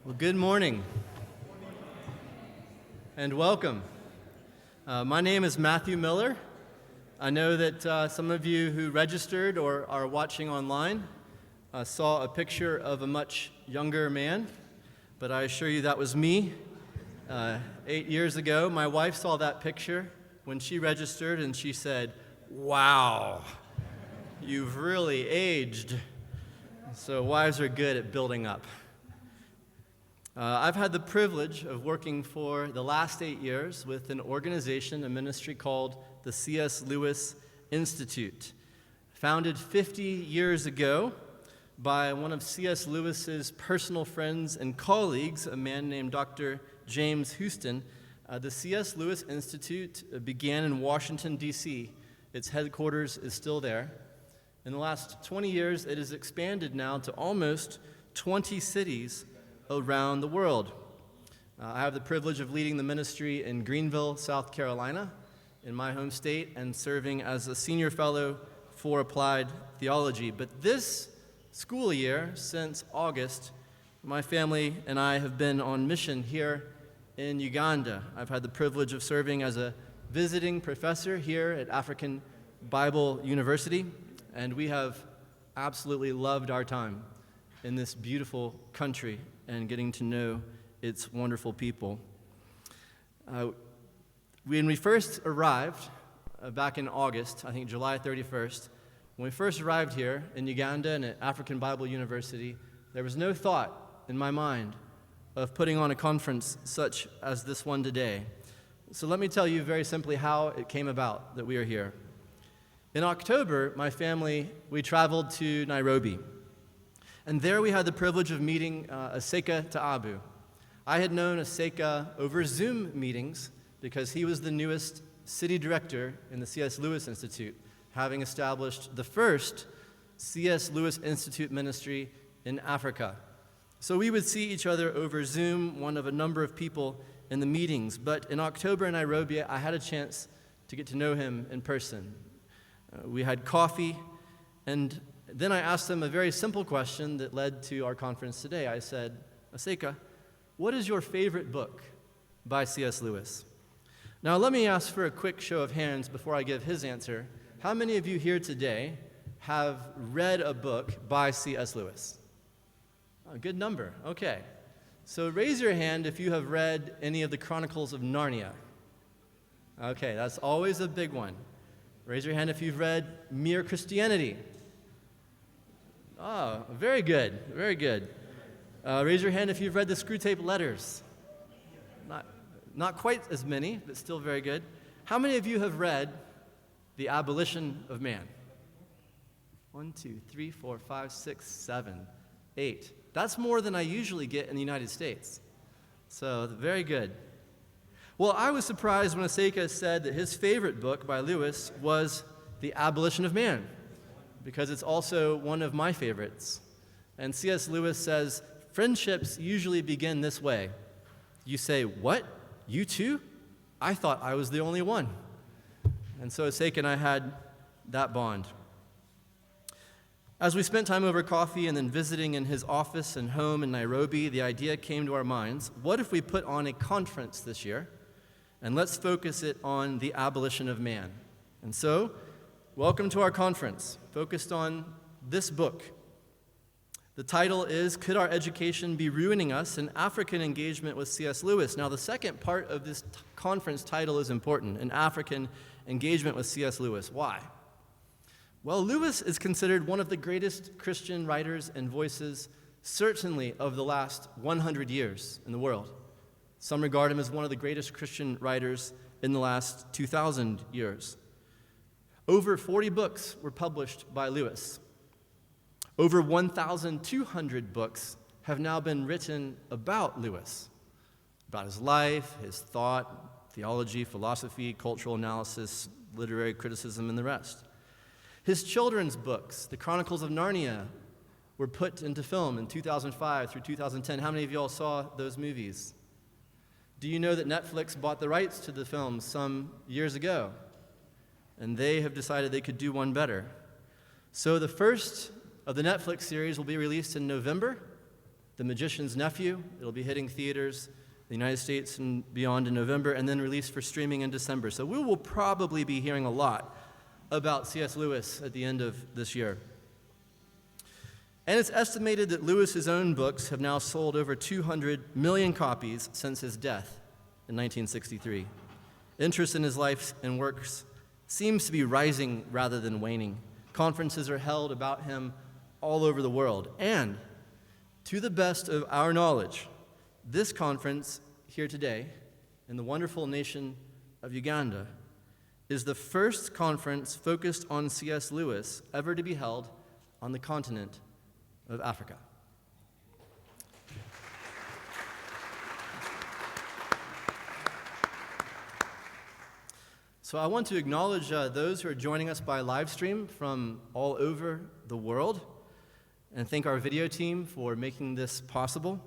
Well, good morning and welcome. My name is Matthew Miller. I know that some of you who registered or are watching online saw a picture of a much younger man, but I assure you that was me 8 years ago. My wife saw that picture when she registered and she said, "Wow, you've really aged." So wives are good at building up. I've had the privilege of working for the last 8 years with an organization, a ministry called the C.S. Lewis Institute, founded 50 years ago by one of C.S. Lewis's personal friends and colleagues, a man named Dr. James Houston. The C.S. Lewis Institute began in Washington, D.C. Its headquarters is still there. In the last 20 years, it has expanded now to almost 20 cities around the world. I have the privilege of leading the ministry in Greenville, South Carolina, in my home state, and serving as a senior fellow for applied theology. But this school year, since August, my family and I have been on mission here in Uganda. I've had the privilege of serving as a visiting professor here at African Bible University, and we have absolutely loved our time in this beautiful country and getting to know its wonderful people. When we first arrived back in August, I think July 31st, when we first arrived here in Uganda and at African Bible University, there was no thought in my mind of putting on a conference such as this one today. So let me tell you very simply how it came about that we are here. In October, my family, we traveled to Nairobi. And there we had the privilege of meeting Aseka Taabu. I had known Aseka over Zoom meetings because he was the newest city director in the C.S. Lewis Institute, having established the first C.S. Lewis Institute ministry in Africa. So we would see each other over Zoom, one of a number of people in the meetings. But in October in Nairobi, I had a chance to get to know him in person. We had coffee, and then I asked him a very simple question that led to our conference today. I said, "Aseka, what is your favorite book by C.S. Lewis?" Now, let me ask for a quick show of hands before I give his answer. How many of you here today have read a book by C.S. Lewis? A good number. Okay. So raise your hand if you have read any of the Chronicles of Narnia. Okay, that's always a big one. Raise your hand if you've read Mere Christianity. Oh, very good, very good. Raise your hand if you've read the Screwtape Letters. Not quite as many, but still very good. How many of you have read The Abolition of Man? 1, 2, 3, 4, 5, 6, 7, 8. That's more than I usually get in the United States. So, very good. Well, I was surprised when Aseka said that his favorite book by Lewis was The Abolition of Man, because it's also one of my favorites. And C.S. Lewis says, friendships usually begin this way. You say, "What? You too? I thought I was the only one." And so Aseka and I had that bond. As we spent time over coffee and then visiting in his office and home in Nairobi, the idea came to our minds, what if we put on a conference this year, and let's focus it on the abolition of man? And so, welcome to our conference, focused on this book. The title is, Could Our Education Be Ruining Us? An African Engagement with C.S. Lewis. Now, the second part of this conference title is important, an African engagement with C.S. Lewis. Why? Well, Lewis is considered one of the greatest Christian writers and voices, certainly of the last 100 years in the world. Some regard him as one of the greatest Christian writers in the last 2,000 years. Over 40 books were published by Lewis. Over 1,200 books have now been written about Lewis, about his life, his thought, theology, philosophy, cultural analysis, literary criticism, and the rest. His children's books, the Chronicles of Narnia, were put into film in 2005 through 2010. How many of you all saw those movies? Do you know that Netflix bought the rights to the films some years ago? And they have decided they could do one better. So the first of the Netflix series will be released in November, The Magician's Nephew. It'll be hitting theaters, the United States and beyond in November, and then released for streaming in December. So we will probably be hearing a lot about C.S. Lewis at the end of this year. And it's estimated that Lewis's own books have now sold over 200 million copies since his death in 1963. Interest in his life and works seems to be rising rather than waning. Conferences are held about him all over the world. And to the best of our knowledge, this conference here today in the wonderful nation of Uganda is the first conference focused on C.S. Lewis ever to be held on the continent of Africa. So I want to acknowledge those who are joining us by live stream from all over the world, and thank our video team for making this possible.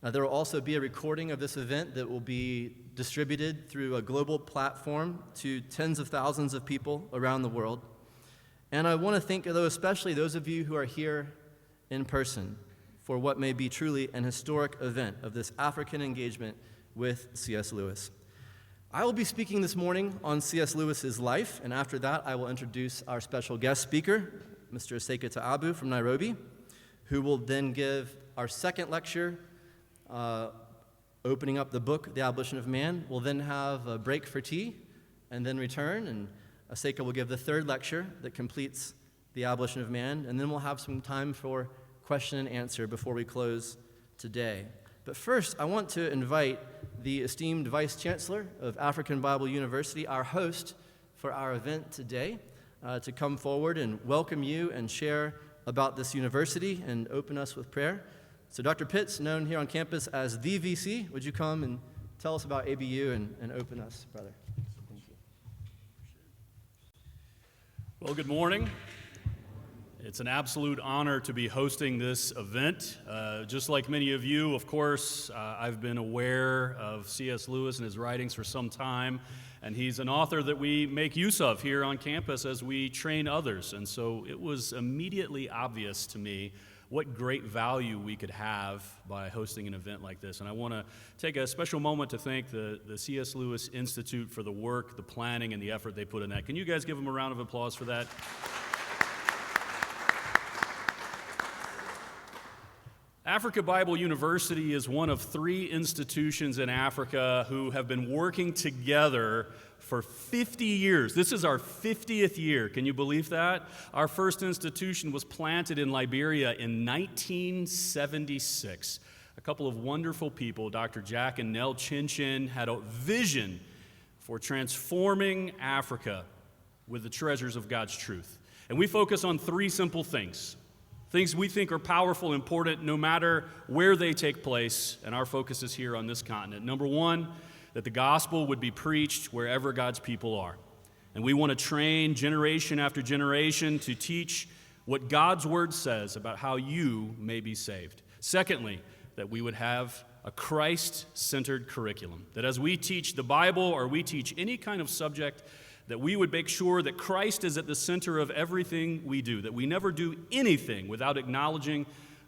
There will also be a recording of this event that will be distributed through a global platform to tens of thousands of people around the world. And I want to thank, though, especially those of you who are here in person for what may be truly an historic event of this African engagement with C.S. Lewis. I will be speaking this morning on C.S. Lewis's life, and after that I will introduce our special guest speaker, Mr. Seketa Abu from Nairobi, who will then give our second lecture, opening up the book, The Abolition of Man. We'll then have a break for tea and then return, and Aseka will give the third lecture that completes The Abolition of Man, and then we'll have some time for question and answer before we close today. But first, I want to invite the esteemed Vice Chancellor of African Bible University, our host for our event today, to come forward and welcome you and share about this university and open us with prayer. So Dr. Pitts, known here on campus as the VC, would you come and tell us about ABU and open us, brother? Thank you. Well, good morning. It's an absolute honor to be hosting this event. Just like many of you, of course, I've been aware of C.S. Lewis and his writings for some time, and he's an author that we make use of here on campus as we train others. And so it was immediately obvious to me what great value we could have by hosting an event like this. And I want to take a special moment to thank the C.S. Lewis Institute for the work, the planning, and the effort they put in that. Can you guys give them a round of applause for that? Africa Bible University is one of 3 institutions in Africa who have been working together for 50 years. This is our 50th year. Can you believe that? Our first institution was planted in Liberia in 1976. A couple of wonderful people, Dr. Jack and Nell Chinchin, had a vision for transforming Africa with the treasures of God's truth. And we focus on 3 simple things. Things we think are powerful, important, no matter where they take place, and our focus is here on this continent. Number 1, that the gospel would be preached wherever God's people are. And we want to train generation after generation to teach what God's word says about how you may be saved. Secondly, that we would have a Christ-centered curriculum, that as we teach the Bible or we teach any kind of subject, that we would make sure that Christ is at the center of everything we do, that we never do anything without acknowledging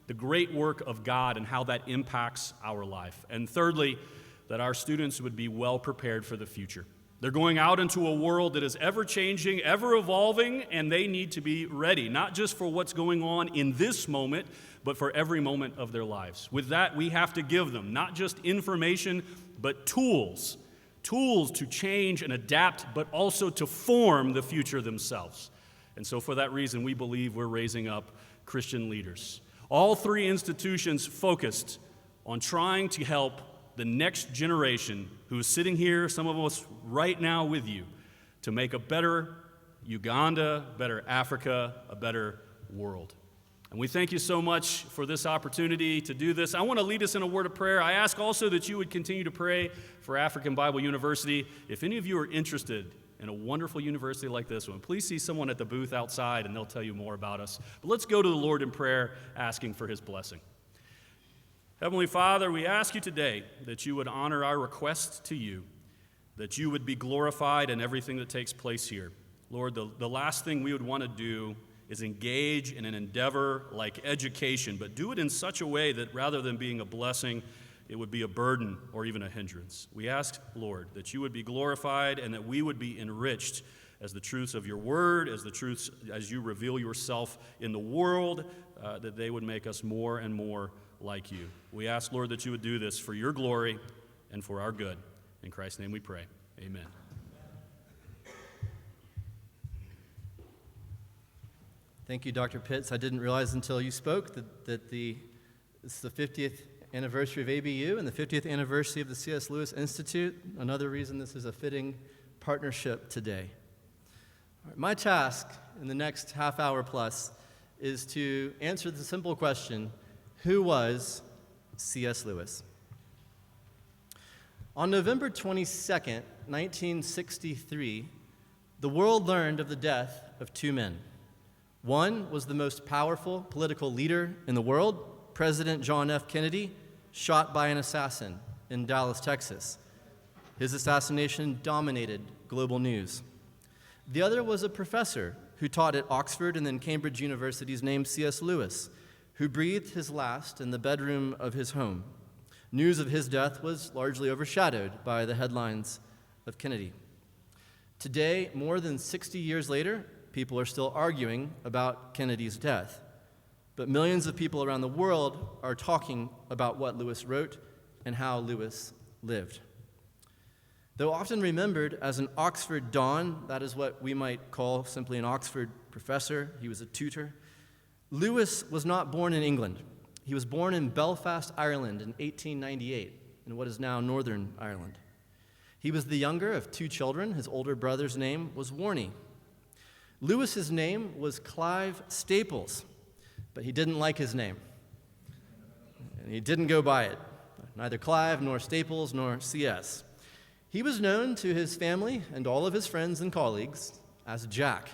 the great work of God and how that impacts our life. And thirdly, that our students would be well prepared for the future. They're going out into a world that is ever-changing, ever-evolving, and they need to be ready, not just for what's going on in this moment, but for every moment of their lives. With that, we have to give them not just information, but tools to change and adapt, but also to form the future themselves. And so for that reason, we believe we're raising up Christian leaders. All 3 institutions focused on trying to help the next generation who is sitting here, some of us right now with you, to make a better Uganda, better Africa, a better world. And we thank you so much for this opportunity to do this. I want to lead us in a word of prayer. I ask also that you would continue to pray for African Bible University. If any of you are interested in a wonderful university like this one, please see someone at the booth outside and they'll tell you more about us. But let's go to the Lord in prayer, asking for his blessing. Heavenly Father, we ask you today that you would honor our request to you, that you would be glorified in everything that takes place here. Lord, the last thing we would want to do is engage in an endeavor like education, but do it in such a way that rather than being a blessing, it would be a burden or even a hindrance. We ask, Lord, that you would be glorified and that we would be enriched as the truths of your word, as you reveal yourself in the world, that they would make us more and more like you. We ask, Lord, that you would do this for your glory and for our good. In Christ's name we pray. Amen. Thank you, Dr. Pitts. I didn't realize until you spoke that it's the 50th anniversary of ABU and the 50th anniversary of the C.S. Lewis Institute. Another reason this is a fitting partnership today. All right, my task in the next half hour plus is to answer the simple question, who was C.S. Lewis? On November 22nd, 1963, the world learned of the death of two men. One was the most powerful political leader in the world, President John F. Kennedy, shot by an assassin in Dallas, Texas. His assassination dominated global news. The other was a professor who taught at Oxford and then Cambridge universities named C.S. Lewis, who breathed his last in the bedroom of his home. News of his death was largely overshadowed by the headlines of Kennedy. Today, more than 60 years later, people are still arguing about Kennedy's death. But millions of people around the world are talking about what Lewis wrote and how Lewis lived. Though often remembered as an Oxford Don, that is what we might call simply an Oxford professor, he was a tutor, Lewis was not born in England. He was born in Belfast, Ireland in 1898, in what is now Northern Ireland. He was the younger of two children. His older brother's name was Warnie. Lewis's name was Clive Staples, but he didn't like his name, and he didn't go by it, neither Clive nor Staples nor C.S. He was known to his family and all of his friends and colleagues as Jack.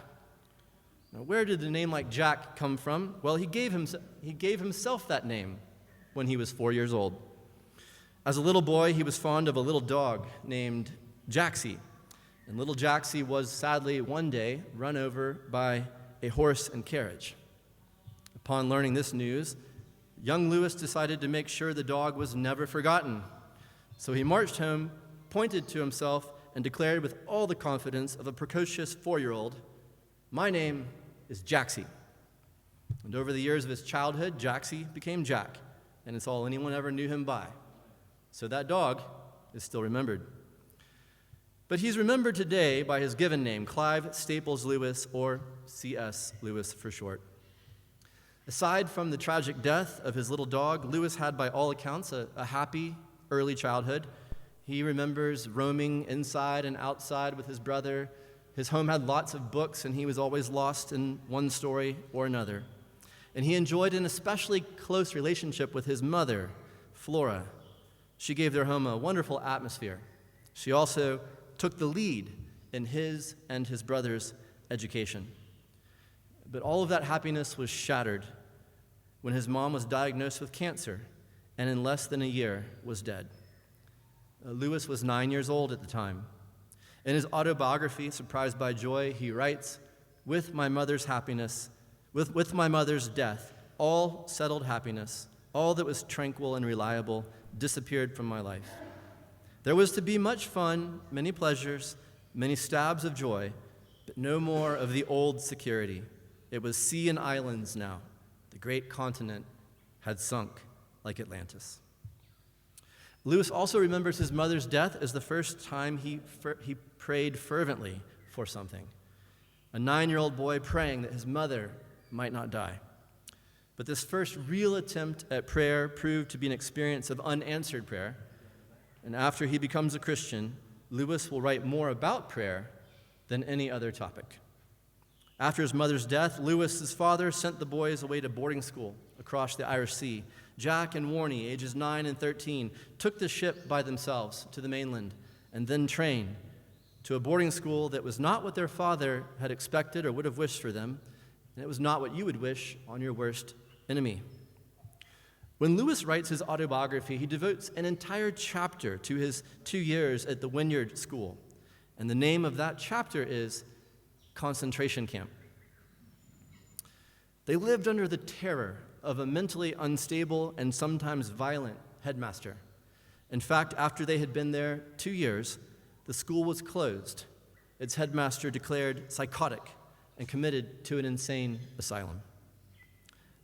Now, where did the name like Jack come from? Well, he gave himself that name when he was 4 years old. As a little boy, he was fond of a little dog named Jaxie. And little Jaxie was sadly one day run over by a horse and carriage. Upon learning this news, young Lewis decided to make sure the dog was never forgotten. So he marched home, pointed to himself, and declared with all the confidence of a precocious 4-year-old, "My name is Jaxie." And over the years of his childhood, Jaxie became Jack, and it's all anyone ever knew him by. So that dog is still remembered. But he's remembered today by his given name, Clive Staples Lewis, or C.S. Lewis for short. Aside from the tragic death of his little dog, Lewis had, by all accounts, a happy early childhood. He remembers roaming inside and outside with his brother. His home had lots of books, and he was always lost in one story or another. And he enjoyed an especially close relationship with his mother, Flora. She gave their home a wonderful atmosphere. She also took the lead in his and his brother's education. But all of that happiness was shattered when his mom was diagnosed with cancer and in less than a year was dead. Lewis was 9 years old at the time. In his autobiography, Surprised by Joy, he writes, with my mother's death, all settled happiness, all that was tranquil and reliable, disappeared from my life. There was to be much fun, many pleasures, many stabs of joy, but no more of the old security. It was sea and islands now. The great continent had sunk like Atlantis. Lewis also remembers his mother's death as the first time he prayed fervently for something. A 9-year-old boy praying that his mother might not die. But this first real attempt at prayer proved to be an experience of unanswered prayer. And after he becomes a Christian, Lewis will write more about prayer than any other topic. After his mother's death, Lewis's father sent the boys away to boarding school across the Irish Sea. Jack and Warnie, ages 9 and 13, took the ship by themselves to the mainland and then trained to a boarding school that was not what their father had expected or would have wished for them, and it was not what you would wish on your worst enemy. When Lewis writes his autobiography, he devotes an entire chapter to his 2 years at the Wynyard School, and the name of that chapter is Concentration Camp. They lived under the terror of a mentally unstable and sometimes violent headmaster. In fact, after they had been there 2 years, the school was closed. Its headmaster declared psychotic and committed to an insane asylum.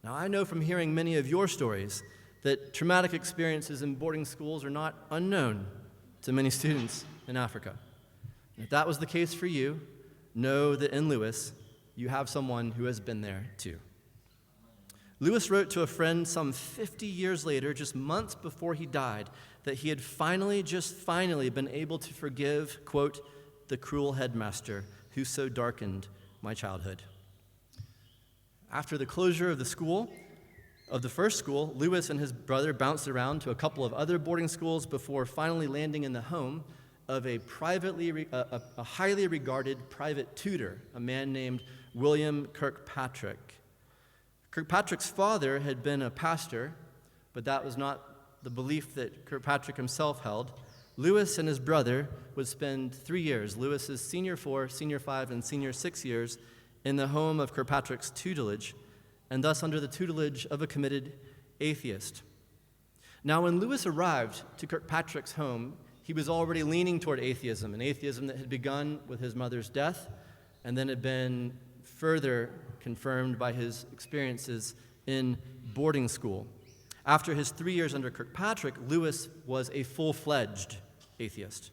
Now, I know from hearing many of your stories that traumatic experiences in boarding schools are not unknown to many students in Africa. And if that was the case for you, know that in Lewis, you have someone who has been there too. Lewis wrote to a friend some 50 years later, just months before he died, that he had finally been able to forgive, quote, the cruel headmaster who so darkened my childhood. After the closure of the first school, Lewis and his brother bounced around to a couple of other boarding schools before finally landing in the home of a highly regarded private tutor, a man named William Kirkpatrick. Kirkpatrick's father had been a pastor, but that was not the belief that Kirkpatrick himself held. Lewis and his brother would spend 3 years, Lewis's senior 4, senior 5, and senior 6 years, in the home of Kirkpatrick's tutelage, and thus under the tutelage of a committed atheist. Now, when Lewis arrived to Kirkpatrick's home, he was already leaning toward atheism, an atheism that had begun with his mother's death and then had been further confirmed by his experiences in boarding school. After his 3 years under Kirkpatrick, Lewis was a full-fledged atheist.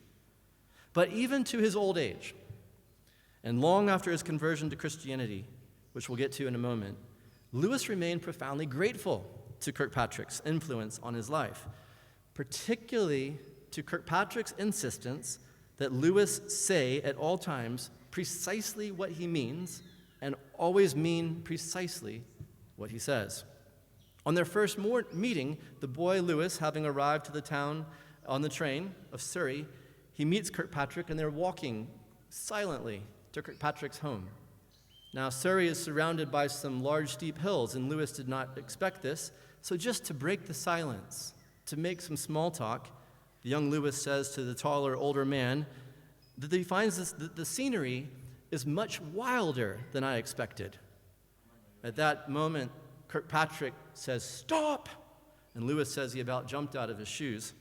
But even to his old age, and long after his conversion to Christianity, which we'll get to in a moment, Lewis remained profoundly grateful to Kirkpatrick's influence on his life, particularly to Kirkpatrick's insistence that Lewis say at all times precisely what he means and always mean precisely what he says. On their first meeting, the boy Lewis, having arrived to the town on the train of Surrey, he meets Kirkpatrick, and they're walking silently to Kirkpatrick's home. Now, Surrey is surrounded by some large, steep hills, and Lewis did not expect this. So just to break the silence, to make some small talk, the young Lewis says to the taller, older man that he finds the scenery is much wilder than I expected. At that moment, Kirkpatrick says, "Stop!" And Lewis says he about jumped out of his shoes.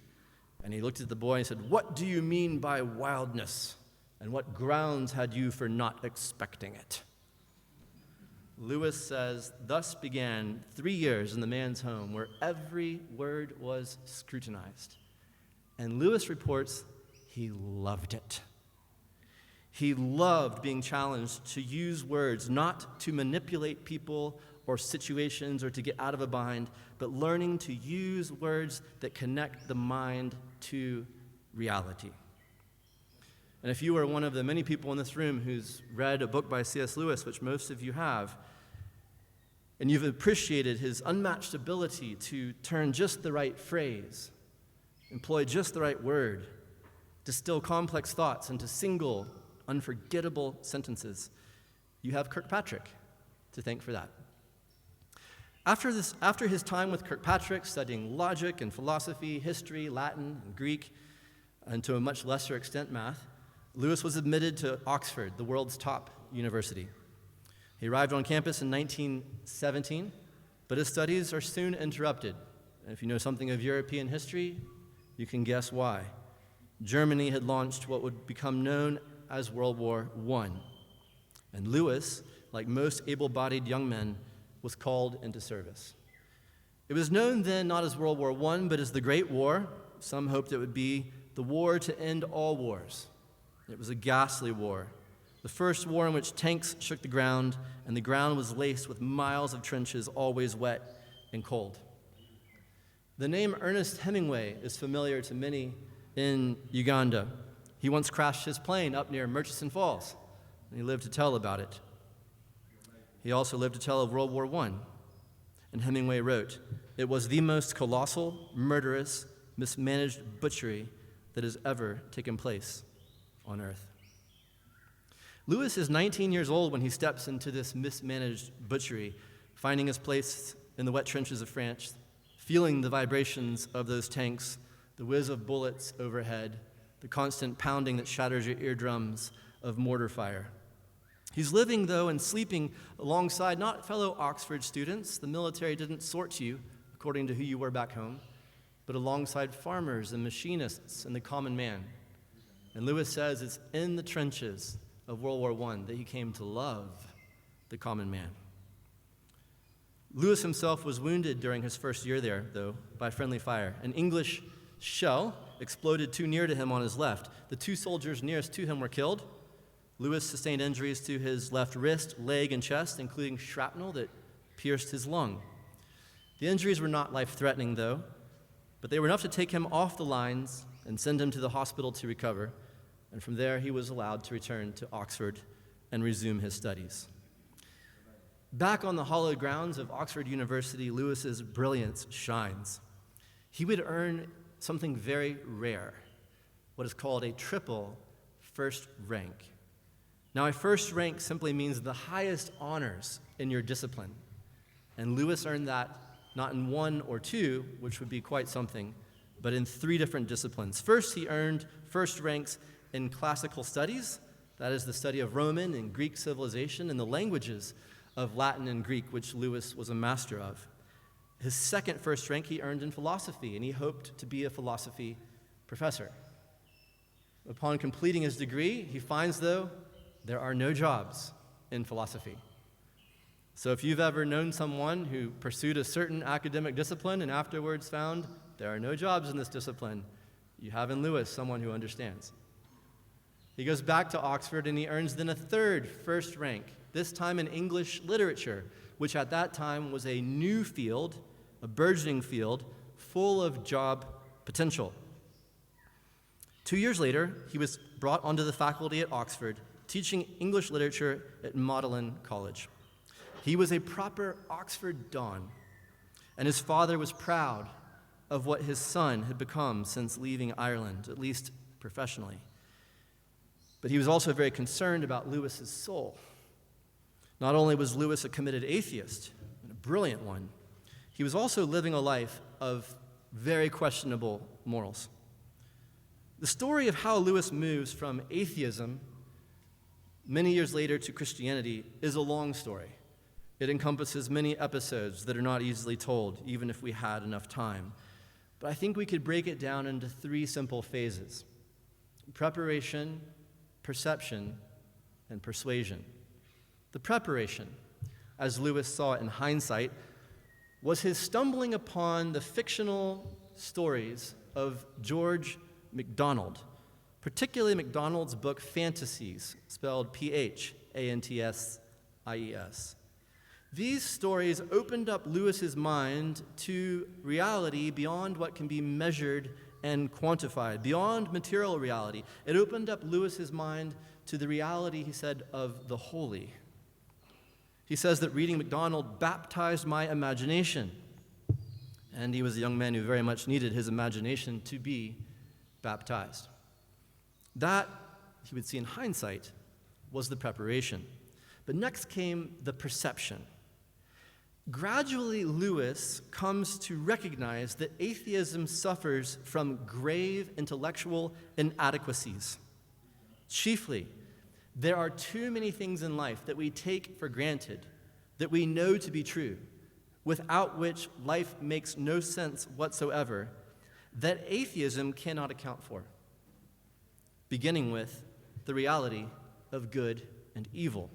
And he looked at the boy and said, "What do you mean by wildness? And what grounds had you for not expecting it?" Lewis says, "Thus began 3 years in the man's home where every word was scrutinized." And Lewis reports he loved it. He loved being challenged to use words not to manipulate people or situations or to get out of a bind, but learning to use words that connect the mind to reality. And if you are one of the many people in this room who's read a book by C.S. Lewis, which most of you have, and you've appreciated his unmatched ability to turn just the right phrase, employ just the right word, distill complex thoughts into single, unforgettable sentences, you have Kirkpatrick to thank for that. After his time with Kirkpatrick, studying logic and philosophy, history, Latin, and Greek, and to a much lesser extent math, Lewis was admitted to Oxford, the world's top university. He arrived on campus in 1917, but his studies are soon interrupted. And if you know something of European history, you can guess why. Germany had launched what would become known as World War I. And Lewis, like most able-bodied young men, was called into service. It was known then not as World War I, but as the Great War. Some hoped it would be the war to end all wars. It was a ghastly war, the first war in which tanks shook the ground, and the ground was laced with miles of trenches, always wet and cold. The name Ernest Hemingway is familiar to many in Uganda. He once crashed his plane up near Murchison Falls, and he lived to tell about it. He also lived to tell of World War I. And Hemingway wrote, "It was the most colossal, murderous, mismanaged butchery that has ever taken place on earth." Lewis is 19 years old when he steps into this mismanaged butchery, finding his place in the wet trenches of France, feeling the vibrations of those tanks, the whiz of bullets overhead, the constant pounding that shatters your eardrums of mortar fire. He's living, though, and sleeping alongside not fellow Oxford students. The military didn't sort you according to who you were back home, but alongside farmers and machinists and the common man. And Lewis says it's in the trenches of World War I that he came to love the common man. Lewis himself was wounded during his first year there, though, by friendly fire. An English shell exploded too near to him on his left. The 2 soldiers nearest to him were killed. Lewis sustained injuries to his left wrist, leg, and chest, including shrapnel that pierced his lung. The injuries were not life-threatening, though, but they were enough to take him off the lines and send him to the hospital to recover. And from there, he was allowed to return to Oxford and resume his studies. Back on the hallowed grounds of Oxford University, Lewis's brilliance shines. He would earn something very rare, what is called a triple first rank. Now, a first rank simply means the highest honors in your discipline. And Lewis earned that not in 1 or 2, which would be quite something, but in 3 different disciplines. First, he earned first ranks in classical studies, that is the study of Roman and Greek civilization and the languages of Latin and Greek, which Lewis was a master of. His second first rank he earned in philosophy, and he hoped to be a philosophy professor. Upon completing his degree, he finds, though, there are no jobs in philosophy. So if you've ever known someone who pursued a certain academic discipline and afterwards found there are no jobs in this discipline, you have in Lewis someone who understands. He goes back to Oxford and he earns then a third first rank, this time in English literature, which at that time was a new field, a burgeoning field, full of job potential. 2 years later, he was brought onto the faculty at Oxford, teaching English literature at Magdalen College. He was a proper Oxford Don, and his father was proud of what his son had become since leaving Ireland, at least professionally. But he was also very concerned about Lewis's soul. Not only was Lewis a committed atheist, and a brilliant one, he was also living a life of very questionable morals. The story of how Lewis moves from atheism many years later to Christianity is a long story. It encompasses many episodes that are not easily told, even if we had enough time. But I think we could break it down into 3 simple phases: preparation, perception, and persuasion. The preparation, as Lewis saw it in hindsight, was his stumbling upon the fictional stories of George MacDonald, particularly MacDonald's book Fantasies, spelled Phantsies. These stories opened up Lewis's mind to reality beyond what can be measured and quantified, beyond material reality. It opened up Lewis's mind to the reality, he said, of the holy. He says that reading MacDonald baptized my imagination, and he was a young man who very much needed his imagination to be baptized. That, he would see in hindsight, was the preparation. But next came the perception. Gradually, Lewis comes to recognize that atheism suffers from grave intellectual inadequacies. Chiefly, there are too many things in life that we take for granted, that we know to be true, without which life makes no sense whatsoever, that atheism cannot account for, beginning with the reality of good and evil.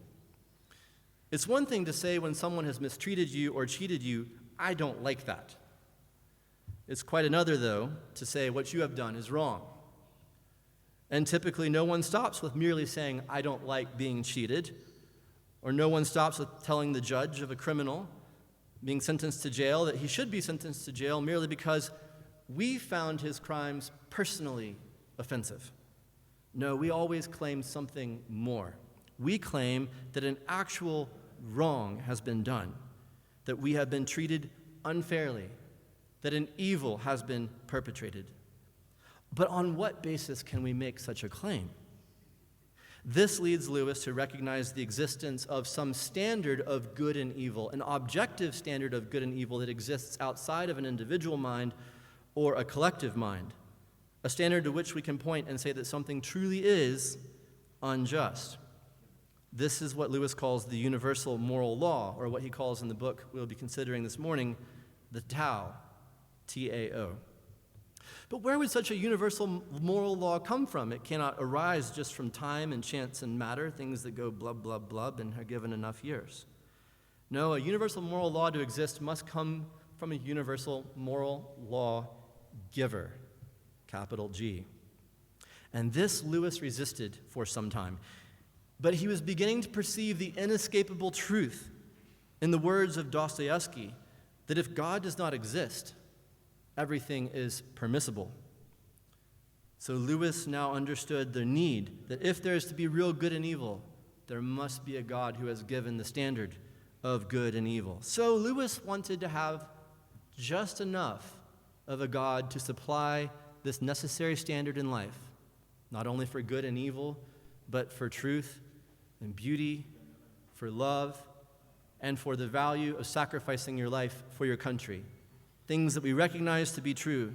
It's one thing to say when someone has mistreated you or cheated you, I don't like that. It's quite another, though, to say what you have done is wrong. And typically no one stops with merely saying, I don't like being cheated, or no one stops with telling the judge of a criminal being sentenced to jail that he should be sentenced to jail merely because we found his crimes personally offensive. No, we always claim something more. We claim that an actual wrong has been done, that we have been treated unfairly, that an evil has been perpetrated. But on what basis can we make such a claim? This leads Lewis to recognize the existence of some standard of good and evil, an objective standard of good and evil that exists outside of an individual mind or a collective mind, a standard to which we can point and say that something truly is unjust. This is what Lewis calls the universal moral law, or what he calls in the book we'll be considering this morning, the Tao, T-A-O. But where would such a universal moral law come from? It cannot arise just from time and chance and matter, things that go blub, blub, blub and are given enough years. No, a universal moral law to exist must come from a universal moral law giver, capital G. And this Lewis resisted for some time. But he was beginning to perceive the inescapable truth in the words of Dostoevsky that if God does not exist, everything is permissible. So Lewis now understood the need that if there is to be real good and evil, there must be a God who has given the standard of good and evil. So Lewis wanted to have just enough of a God to supply this necessary standard in life, not only for good and evil, but for truth and beauty, for love, and for the value of sacrificing your life for your country. Things that we recognize to be true,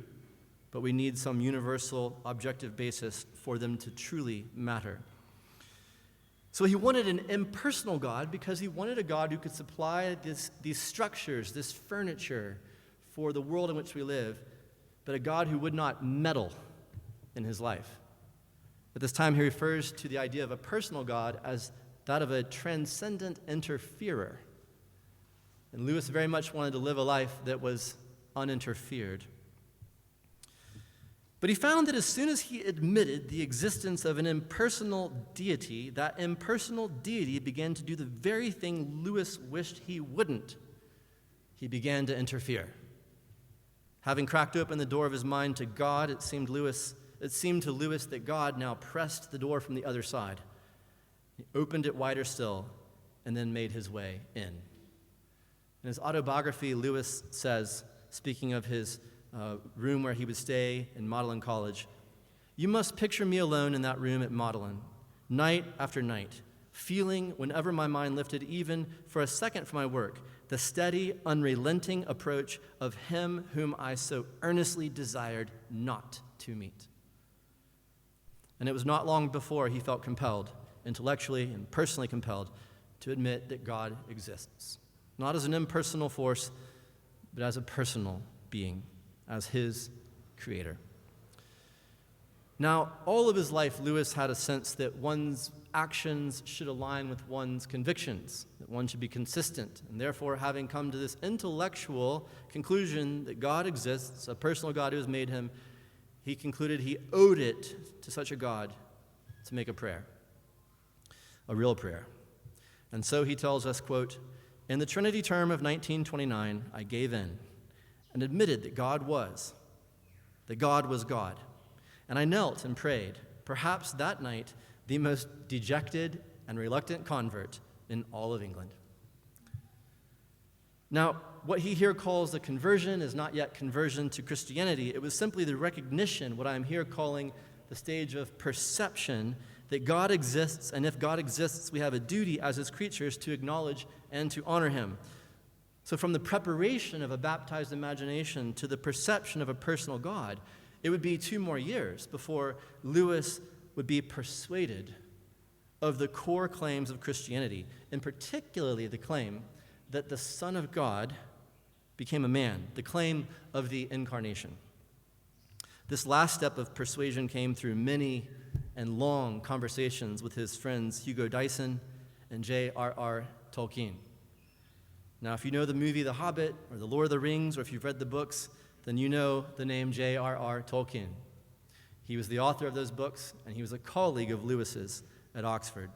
but we need some universal objective basis for them to truly matter. So he wanted an impersonal God because he wanted a God who could supply these structures, this furniture for the world in which we live, but a God who would not meddle in his life. At this time, he refers to the idea of a personal God as that of a transcendent interferer. And Lewis very much wanted to live a life that was uninterfered. But he found that as soon as he admitted the existence of an impersonal deity, that impersonal deity began to do the very thing Lewis wished he wouldn't. He began to interfere. Having cracked open the door of his mind to God, it seemed to Lewis that God now pressed the door from the other side. He opened it wider still and then made his way in. In his autobiography, Lewis says, speaking of his room where he would stay in Magdalen College, "You must picture me alone in that room at Magdalen, night after night, feeling, whenever my mind lifted even for a second from my work, the steady, unrelenting approach of him whom I so earnestly desired not to meet." And it was not long before he felt compelled, intellectually and personally compelled, to admit that God exists, not as an impersonal force, but as a personal being, as his creator. Now, all of his life, Lewis had a sense that one's actions should align with one's convictions, that one should be consistent, and therefore, having come to this intellectual conclusion that God exists, a personal God who has made him, he concluded he owed it to such a God to make a prayer, a real prayer. And so he tells us, quote, "In the Trinity term of 1929, I gave in and admitted that God was God. And I knelt and prayed, perhaps that night the most dejected and reluctant convert in all of England." Now, what he here calls the conversion is not yet conversion to Christianity. It was simply the recognition, what I am here calling the stage of perception, that God exists, and if God exists, we have a duty as his creatures to acknowledge and to honor him. So from the preparation of a baptized imagination to the perception of a personal God, it would be 2 more years before Lewis would be persuaded of the core claims of Christianity, and particularly the claim that the Son of God became a man, the claim of the incarnation. This last step of persuasion came through many and long conversations with his friends Hugo Dyson and J.R.R. Tolkien. Now, if you know the movie The Hobbit or The Lord of the Rings, or if you've read the books, then you know the name J.R.R. Tolkien. He was the author of those books, and he was a colleague of Lewis's at Oxford.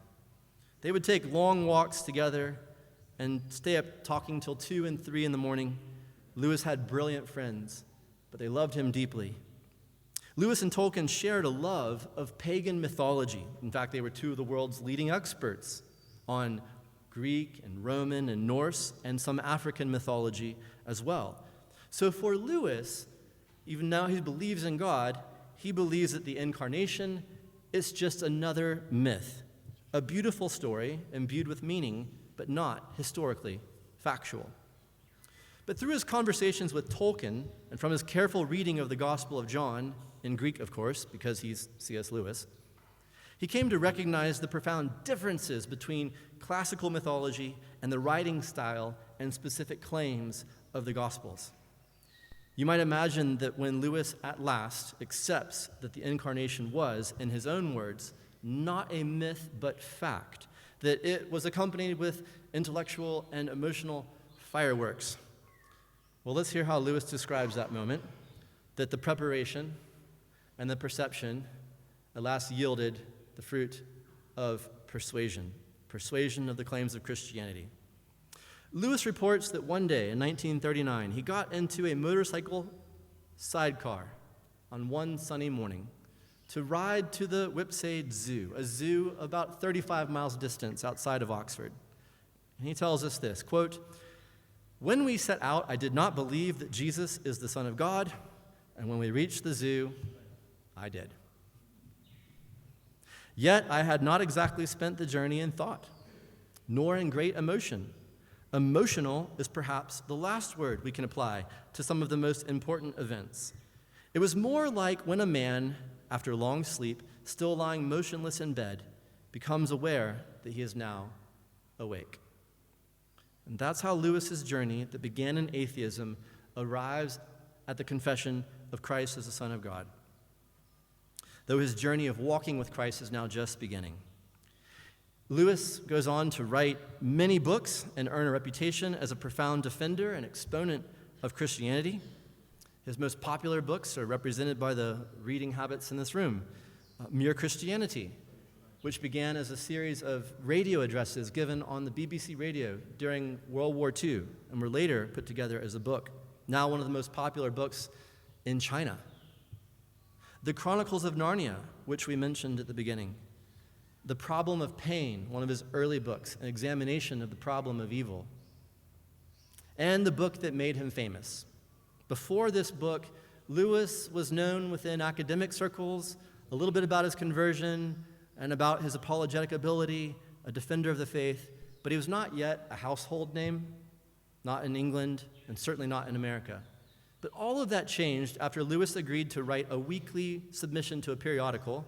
They would take long walks together and stay up talking till 2 and 3 in the morning. Lewis had brilliant friends, but they loved him deeply. Lewis and Tolkien shared a love of pagan mythology. In fact, they were 2 of the world's leading experts on Greek and Roman and Norse and some African mythology as well. So for Lewis, even now he believes in God, he believes that the incarnation is just another myth, a beautiful story imbued with meaning, but not historically factual. But through his conversations with Tolkien, and from his careful reading of the Gospel of John, in Greek, of course, because he's C.S. Lewis, He came to recognize the profound differences between classical mythology and the writing style and specific claims of the Gospels. You might imagine that when Lewis at last accepts that the incarnation was, in his own words, not a myth but fact, that it was accompanied with intellectual and emotional fireworks. Well, let's hear how Lewis describes that moment, that the preparation and the perception at last yielded the fruit of persuasion of the claims of Christianity. Lewis reports that one day in 1939, he got into a motorcycle sidecar on one sunny morning to ride to the Whipsnade Zoo, a zoo about 35 miles distance outside of Oxford. And he tells us this, quote, "When we set out, I did not believe that Jesus is the Son of God, and when we reached the zoo, I did. Yet I had not exactly spent the journey in thought, nor in great emotion. Emotional is perhaps the last word we can apply to some of the most important events. It was more like when a man, after long sleep, still lying motionless in bed, becomes aware that he is now awake." And that's how Lewis's journey that began in atheism arrives at the confession of Christ as the Son of God, though his journey of walking with Christ is now just beginning. Lewis goes on to write many books and earn a reputation as a profound defender and exponent of Christianity. His most popular books are represented by the reading habits in this room. Mere Christianity, which began as a series of radio addresses given on the BBC radio during World War II and were later put together as a book, now one of the most popular books in China. The Chronicles of Narnia, which we mentioned at the beginning. The Problem of Pain, one of his early books, an examination of the problem of evil. And the book that made him famous. Before this book, Lewis was known within academic circles, a little bit about his conversion and about his apologetic ability, a defender of the faith, but he was not yet a household name, not in England, and certainly not in America. But all of that changed after Lewis agreed to write a weekly submission to a periodical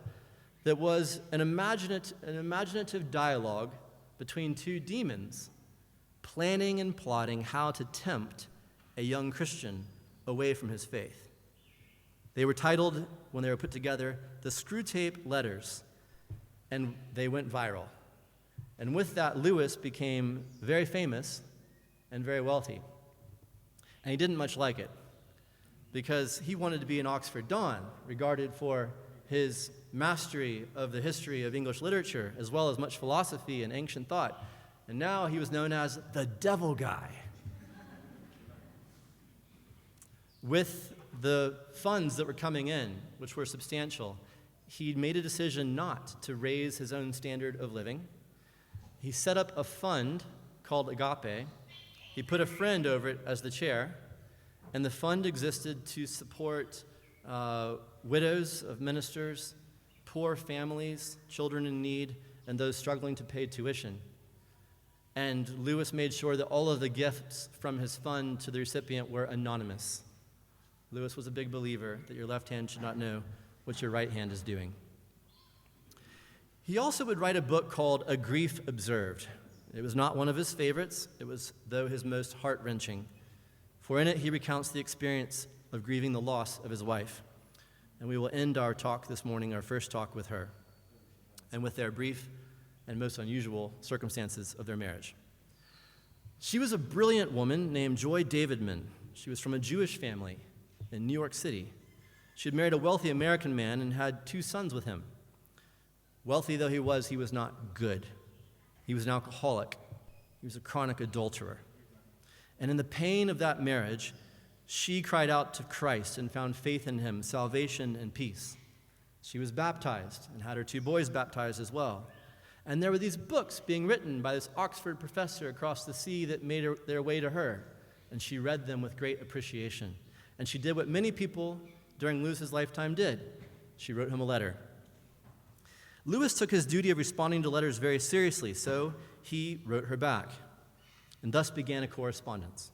that was an imaginative dialogue between two demons, planning and plotting how to tempt a young Christian away from his faith. They were titled, when they were put together, the Screwtape Letters, and they went viral. And with that, Lewis became very famous and very wealthy. And he didn't much like it, because he wanted to be an Oxford Don, regarded for his mastery of the history of English literature, as well as much philosophy and ancient thought. And now he was known as the Devil Guy. With the funds that were coming in, which were substantial, he made a decision not to raise his own standard of living. He set up a fund called Agape. He put a friend over it as the chair, and the fund existed to support widows of ministers, poor families, children in need, and those struggling to pay tuition. And Lewis made sure that all of the gifts from his fund to the recipient were anonymous. Lewis was a big believer that your left hand should not know what your right hand is doing. He also would write a book called A Grief Observed. It was not one of his favorites. It was, though, his most heart-wrenching. For in it, he recounts the experience of grieving the loss of his wife. And we will end our talk this morning, our first talk, with her, and with their brief and most unusual circumstances of their marriage. She was a brilliant woman named Joy Davidman. She was from a Jewish family in New York City. She had married a wealthy American man and had 2 sons with him. Wealthy though he was not good. He was an alcoholic. He was a chronic adulterer. And in the pain of that marriage, she cried out to Christ and found faith in him, salvation and peace. She was baptized and had her 2 boys baptized as well. And there were these books being written by this Oxford professor across the sea that made their way to her, and she read them with great appreciation. And she did what many people during Lewis's lifetime did. She wrote him a letter. Lewis took his duty of responding to letters very seriously, so he wrote her back, and thus began a correspondence.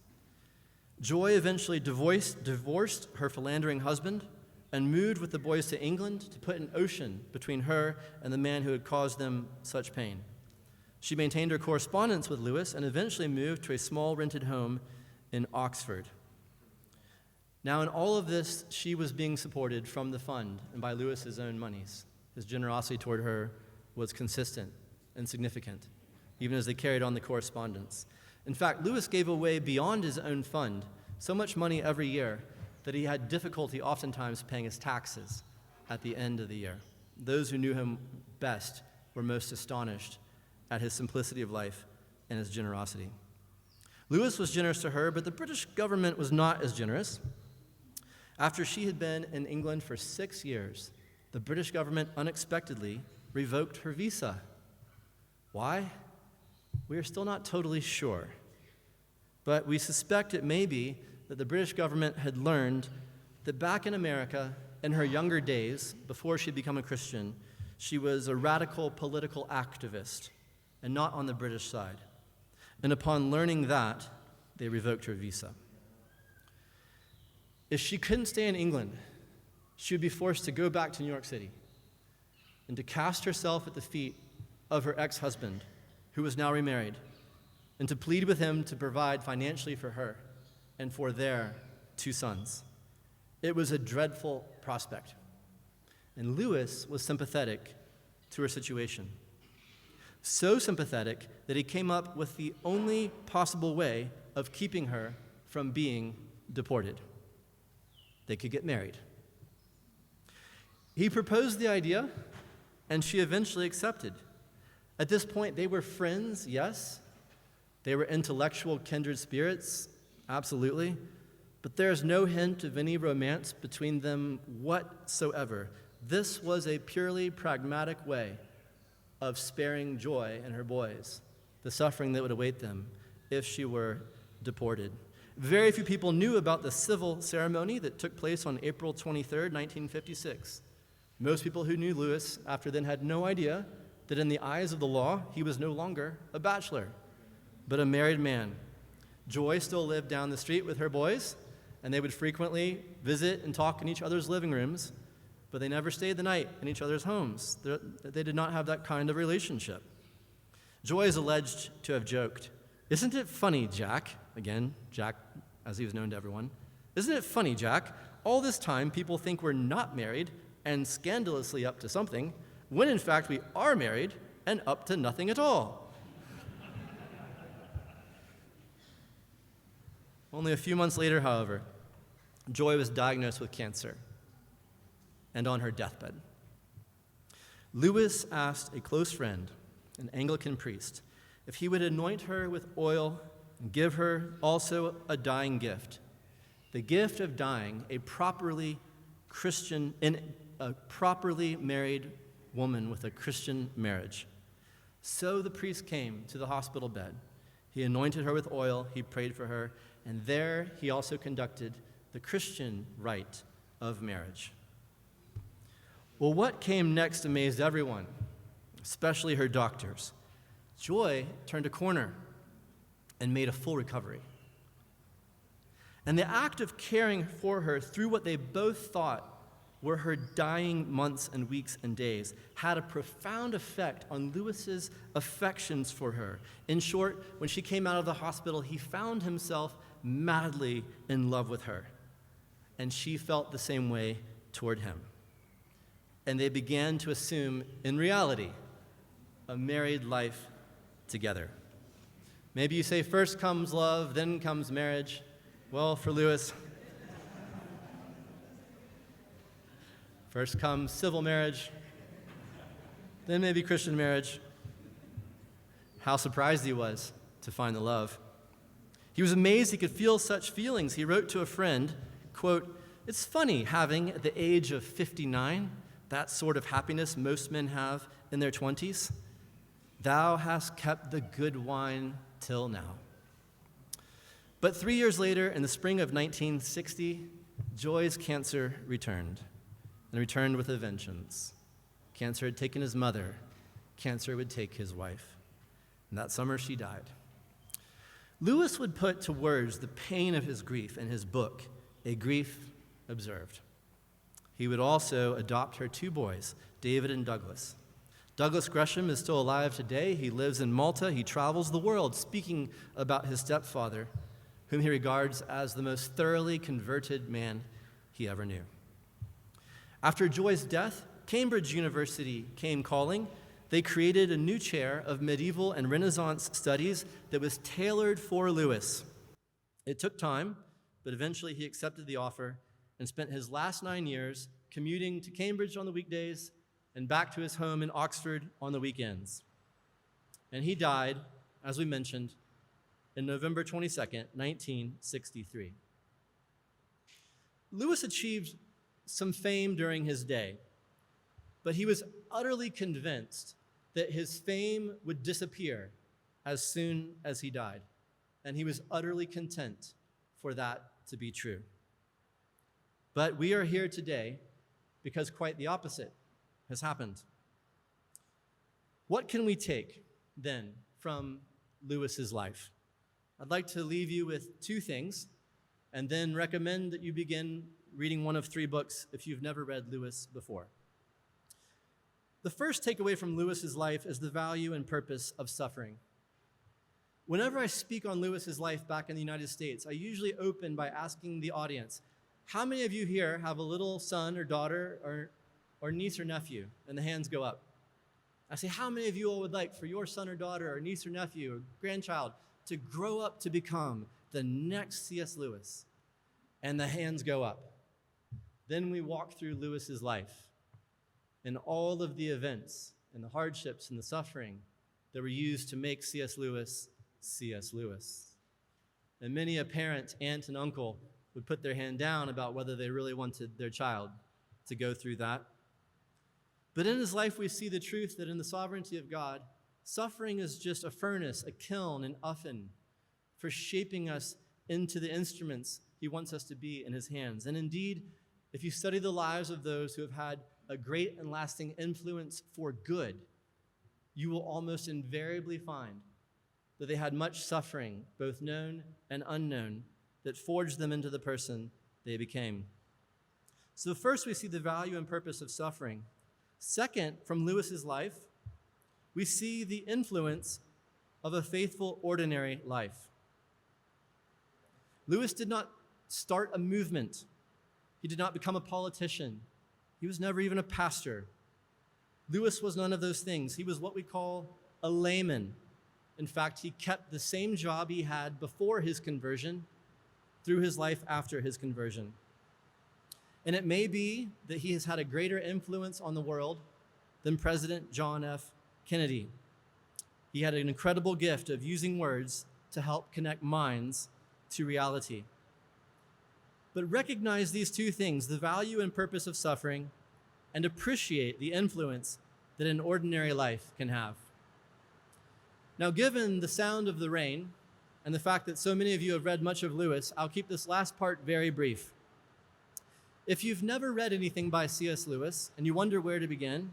Joy eventually divorced her philandering husband, and moved with the boys to England to put an ocean between her and the man who had caused them such pain. She maintained her correspondence with Lewis and eventually moved to a small rented home in Oxford. Now, in all of this, she was being supported from the fund and by Lewis's own monies. His generosity toward her was consistent and significant, even as they carried on the correspondence. In fact, Lewis gave away beyond his own fund so much money every year that he had difficulty oftentimes paying his taxes at the end of the year. Those who knew him best were most astonished at his simplicity of life and his generosity. Lewis was generous to her, but the British government was not as generous. After she had been in England for 6 years, the British government unexpectedly revoked her visa. Why? We are still not totally sure. But we suspect it may be that the British government had learned that back in America, in her younger days, before she had become a Christian, she was a radical political activist and not on the British side. And upon learning that, they revoked her visa. If she couldn't stay in England, she would be forced to go back to New York City and to cast herself at the feet of her ex-husband, who was now remarried, and to plead with him to provide financially for her and for their 2 sons. It was a dreadful prospect. And Lewis was sympathetic to her situation. So sympathetic that he came up with the only possible way of keeping her from being deported. They could get married. He proposed the idea, and she eventually accepted. At this point, they were friends, yes. They were intellectual kindred spirits, absolutely. But there's no hint of any romance between them whatsoever. This was a purely pragmatic way of sparing Joy and her boys the suffering that would await them if she were deported. Very few people knew about the civil ceremony that took place on April 23rd, 1956. Most people who knew Lewis after then had no idea that in the eyes of the law, he was no longer a bachelor, but a married man. Joy still lived down the street with her boys, and they would frequently visit and talk in each other's living rooms, but they never stayed the night in each other's homes. They did not have that kind of relationship. Joy is alleged to have joked, "Isn't it funny, Jack?" Again, Jack, as he was known to everyone. "Isn't it funny, Jack? All this time, people think we're not married and scandalously up to something, when in fact we are married and up to nothing at all." Only a few months later, however, Joy was diagnosed with cancer and on her deathbed. Lewis asked a close friend, an Anglican priest, if he would anoint her with oil and give her also a dying gift, the gift of dying a properly married woman with a Christian marriage. So the priest came to the hospital bed. He anointed her with oil, he prayed for her, and there he also conducted the Christian rite of marriage. Well, what came next amazed everyone, especially her doctors. Joy turned a corner and made a full recovery. And the act of caring for her through what they both thought were her dying months and weeks and days had a profound effect on Lewis's affections for her. In short, when she came out of the hospital, he found himself madly in love with her. And she felt the same way toward him. And they began to assume, in reality, a married life together. Maybe you say first comes love, then comes marriage. Well, for Lewis, first comes civil marriage, then maybe Christian marriage. How surprised he was to find the love. He was amazed he could feel such feelings. He wrote to a friend, quote, "It's funny having, at the age of 59, that sort of happiness most men have in their 20s. Thou hast kept the good wine till now." But 3 years later, in the spring of 1960, Joy's cancer returned, and returned with a vengeance. Cancer had taken his mother. Cancer would take his wife. And that summer, she died. Lewis would put to words the pain of his grief in his book, A Grief Observed. He would also adopt her two boys, David and Douglas. Douglas Gresham is still alive today. He lives in Malta. He travels the world speaking about his stepfather, whom he regards as the most thoroughly converted man he ever knew. After Joy's death, Cambridge University came calling. They created a new chair of medieval and Renaissance studies that was tailored for Lewis. It took time, but eventually he accepted the offer and spent his last 9 years commuting to Cambridge on the weekdays and back to his home in Oxford on the weekends. And he died, as we mentioned, in November 22nd, 1963. Lewis achieved some fame during his day, but he was utterly convinced that his fame would disappear as soon as he died, and he was utterly content for that to be true. But we are here today because quite the opposite has happened. What can we take, then, from Lewis's life? I'd like to leave you with two things, and then recommend that you begin reading one of three books if you've never read Lewis before. The first takeaway from Lewis's life is the value and purpose of suffering. Whenever I speak on Lewis's life back in the United States, I usually open by asking the audience, how many of you here have a little son or daughter or niece or nephew? And the hands go up. I say, how many of you all would like for your son or daughter or niece or nephew or grandchild to grow up to become the next C.S. Lewis? And the hands go up. Then we walk through Lewis's life and all of the events and the hardships and the suffering that were used to make C.S. Lewis C.S. Lewis. And many a parent, aunt, and uncle would put their hand down about whether they really wanted their child to go through that. But in his life, we see the truth that in the sovereignty of God, suffering is just a furnace, a kiln, an oven for shaping us into the instruments he wants us to be in his hands. And indeed, if you study the lives of those who have had a great and lasting influence for good, you will almost invariably find that they had much suffering, both known and unknown, that forged them into the person they became. So first, we see the value and purpose of suffering. Second, from Lewis's life, we see the influence of a faithful, ordinary life. Lewis did not start a movement. He did not become a politician. He was never even a pastor. Lewis was none of those things. He was what we call a layman. In fact, he kept the same job he had before his conversion through his life after his conversion. And it may be that he has had a greater influence on the world than President John F. Kennedy. He had an incredible gift of using words to help connect minds to reality. But recognize these two things, the value and purpose of suffering, and appreciate the influence that an ordinary life can have. Now, given the sound of the rain and the fact that so many of you have read much of Lewis, I'll keep this last part very brief. If you've never read anything by C.S. Lewis and you wonder where to begin,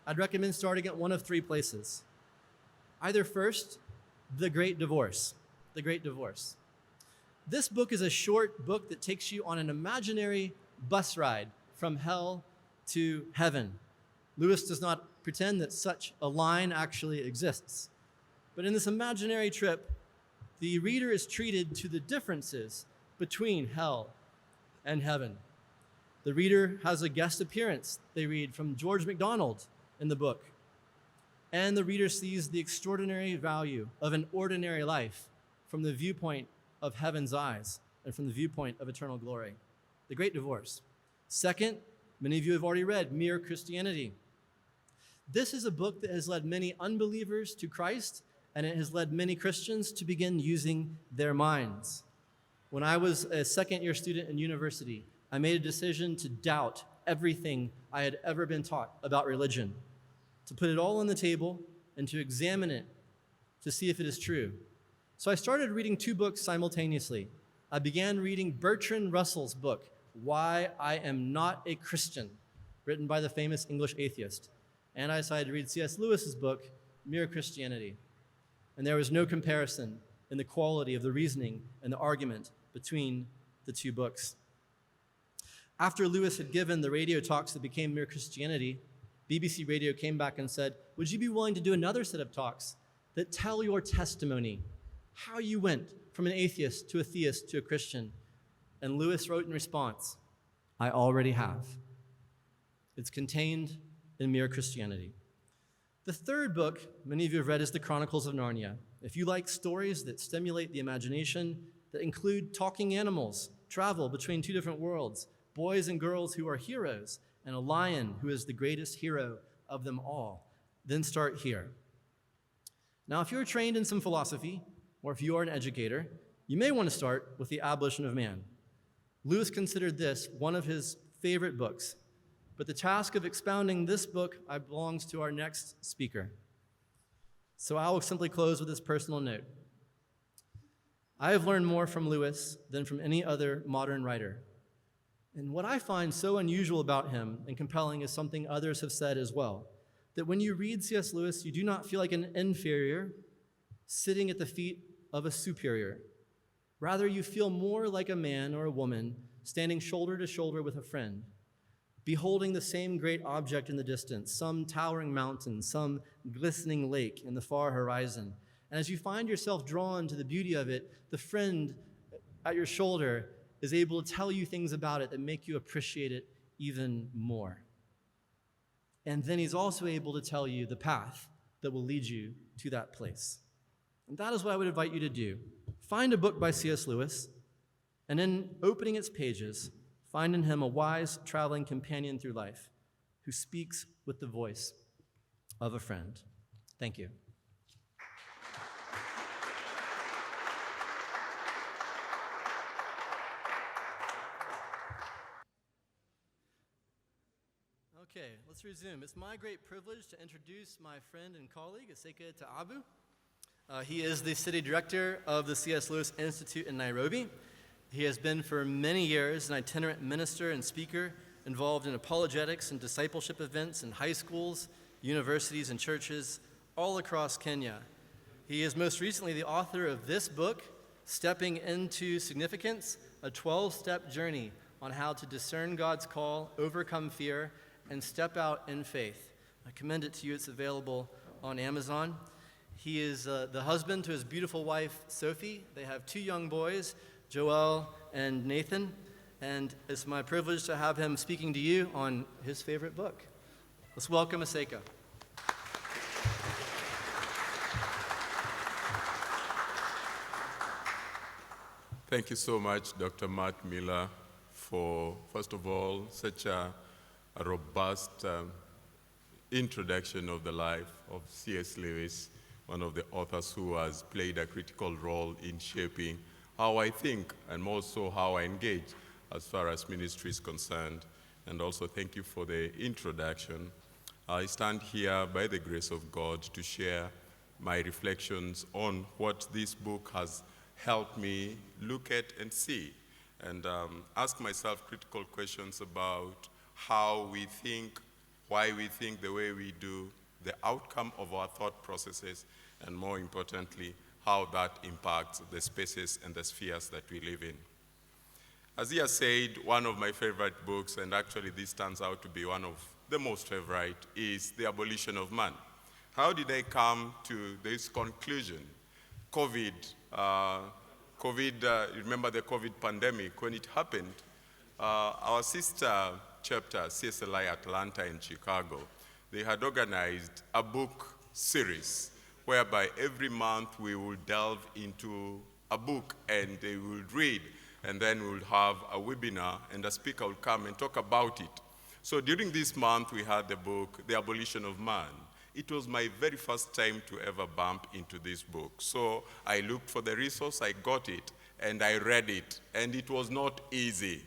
I'd recommend starting at one of three places. Either first, The Great Divorce. The Great Divorce. This book is a short book that takes you on an imaginary bus ride from hell to heaven. Lewis does not pretend that such a line actually exists. But in this imaginary trip, the reader is treated to the differences between hell and heaven. The reader has a guest appearance, they read, from George MacDonald in the book. And the reader sees the extraordinary value of an ordinary life from the viewpoint of heaven's eyes and from the viewpoint of eternal glory. The Great Divorce. Second, many of you have already read Mere Christianity. This is a book that has led many unbelievers to Christ, and it has led many Christians to begin using their minds. When I was a second-year student in university, I made a decision to doubt everything I had ever been taught about religion, to put it all on the table and to examine it to see if it is true. So I started reading two books simultaneously. I began reading Bertrand Russell's book, Why I Am Not a Christian, written by the famous English atheist. And I decided to read C.S. Lewis's book, Mere Christianity. And there was no comparison in the quality of the reasoning and the argument between the two books. After Lewis had given the radio talks that became Mere Christianity, BBC Radio came back and said, would you be willing to do another set of talks that tell your testimony, how you went from an atheist to a theist to a Christian? And Lewis wrote in response, I already have. It's contained in Mere Christianity. The third book many of you have read is The Chronicles of Narnia. If you like stories that stimulate the imagination, that include talking animals, travel between two different worlds, boys and girls who are heroes, and a lion who is the greatest hero of them all, then start here. Now, if you're trained in some philosophy, or if you are an educator, you may want to start with The Abolition of Man. Lewis considered this one of his favorite books, but the task of expounding this book belongs to our next speaker. So I will simply close with this personal note. I have learned more from Lewis than from any other modern writer. And what I find so unusual about him and compelling is something others have said as well, that when you read C.S. Lewis, you do not feel like an inferior sitting at the feet of a superior. Rather, you feel more like a man or a woman standing shoulder to shoulder with a friend, beholding the same great object in the distance, some towering mountain, some glistening lake in the far horizon. And as you find yourself drawn to the beauty of it, the friend at your shoulder is able to tell you things about it that make you appreciate it even more. And then he's also able to tell you the path that will lead you to that place. And that is what I would invite you to do. Find a book by C.S. Lewis, and in opening its pages, find in him a wise traveling companion through life who speaks with the voice of a friend. Thank you. Okay, let's resume. It's my great privilege to introduce my friend and colleague, Aseka Ta'abu. He is the city director of the C.S. Lewis Institute in Nairobi. He has been for many years an itinerant minister and speaker involved in apologetics and discipleship events in high schools, universities, and churches all across Kenya. He is most recently the author of this book, Stepping into Significance, a 12-step journey on how to discern God's call, overcome fear, and step out in faith. I commend it to you. It's available on Amazon. He is the husband to his beautiful wife, Sophie. They have 2 young boys, Joel and Nathan, and it's my privilege to have him speaking to you on his favorite book. Let's welcome Aseka. Thank you so much, Dr. Mark Miller, for, first of all, such a robust introduction of the life of C.S. Lewis, one of the authors who has played a critical role in shaping how I think and more so how I engage as far as ministry is concerned. And also thank you for the introduction. I stand here by the grace of God to share my reflections on what this book has helped me look at and see, and ask myself critical questions about how we think, why we think the way we do, the outcome of our thought processes, and more importantly, how that impacts the spaces and the spheres that we live in. As he has said, one of my favorite books, and actually this turns out to be one of the most favorite, is The Abolition of Man. How did I come to this conclusion? COVID, remember the COVID pandemic, when it happened, our sister chapter, CSLI Atlanta in Chicago, they had organized a book series whereby every month we will delve into a book and they will read, and then we'll have a webinar and a speaker will come and talk about it. So during this month we had the book, The Abolition of Man. It was my very first time to ever bump into this book. So I looked for the resource, I got it, and I read it, and it was not easy.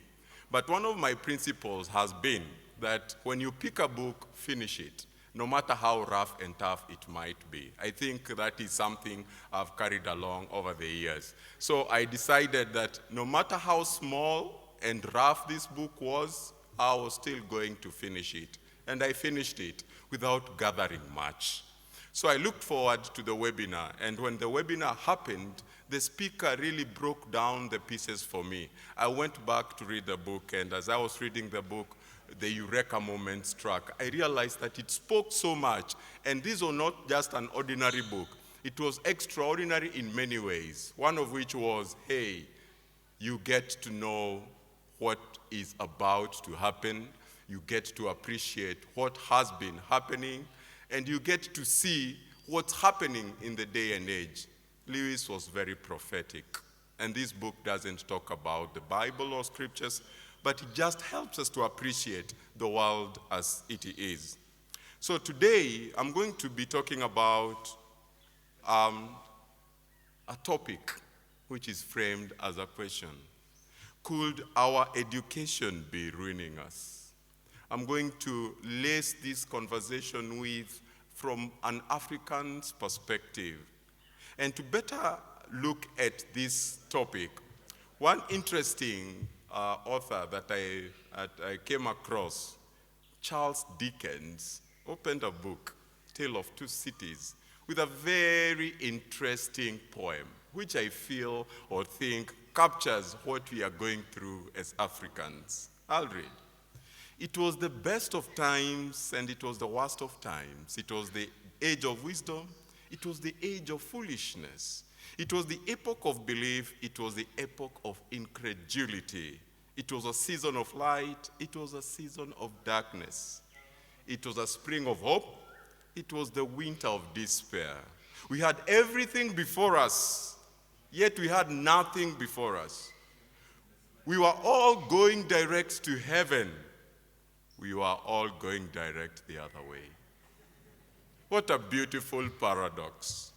But one of my principles has been that when you pick a book, finish it, no matter how rough and tough it might be. I think that is something I've carried along over the years. So I decided that no matter how small and rough this book was, I was still going to finish it. And I finished it without gathering much. So I looked forward to the webinar, and when the webinar happened, the speaker really broke down the pieces for me. I went back to read the book, and as I was reading the book, the eureka moment struck. I realized that it spoke so much, and this was not just an ordinary book. It was extraordinary in many ways, one of which was, hey, you get to know what is about to happen, you get to appreciate what has been happening, and you get to see what's happening in the day and age. Lewis was very prophetic, and this book doesn't talk about the Bible or scriptures, but it just helps us to appreciate the world as it is. So today, I'm going to be talking about a topic which is framed as a question. Could our education be ruining us? I'm going to lace this conversation from an African's perspective. And to better look at this topic, one interesting author that I came across, Charles Dickens, opened a book, Tale of Two Cities, with a very interesting poem, which I feel or think captures what we are going through as Africans. I'll read. It was the best of times and it was the worst of times. It was the age of wisdom. It was the age of foolishness. It was the epoch of belief. It was the epoch of incredulity. It was a season of light. It was a season of darkness. It was a spring of hope. It was the winter of despair. We had everything before us, yet we had nothing before us. We were all going direct to heaven. We were all going direct the other way. What a beautiful paradox.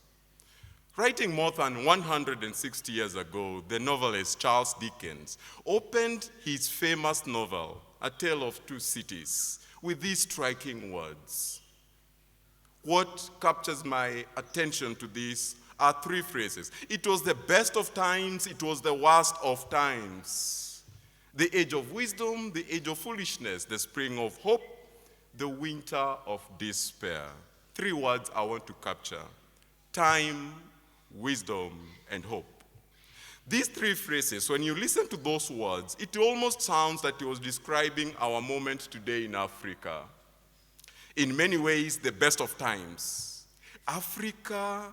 Writing more than 160 years ago, the novelist Charles Dickens opened his famous novel, A Tale of Two Cities, with these striking words. What captures my attention to this are three phrases. It was the best of times, it was the worst of times. The age of wisdom, the age of foolishness, the spring of hope, the winter of despair. Three words I want to capture: time, wisdom, and hope. These three phrases, when you listen to those words, it almost sounds that he was describing our moment today in Africa. In many ways, the best of times. Africa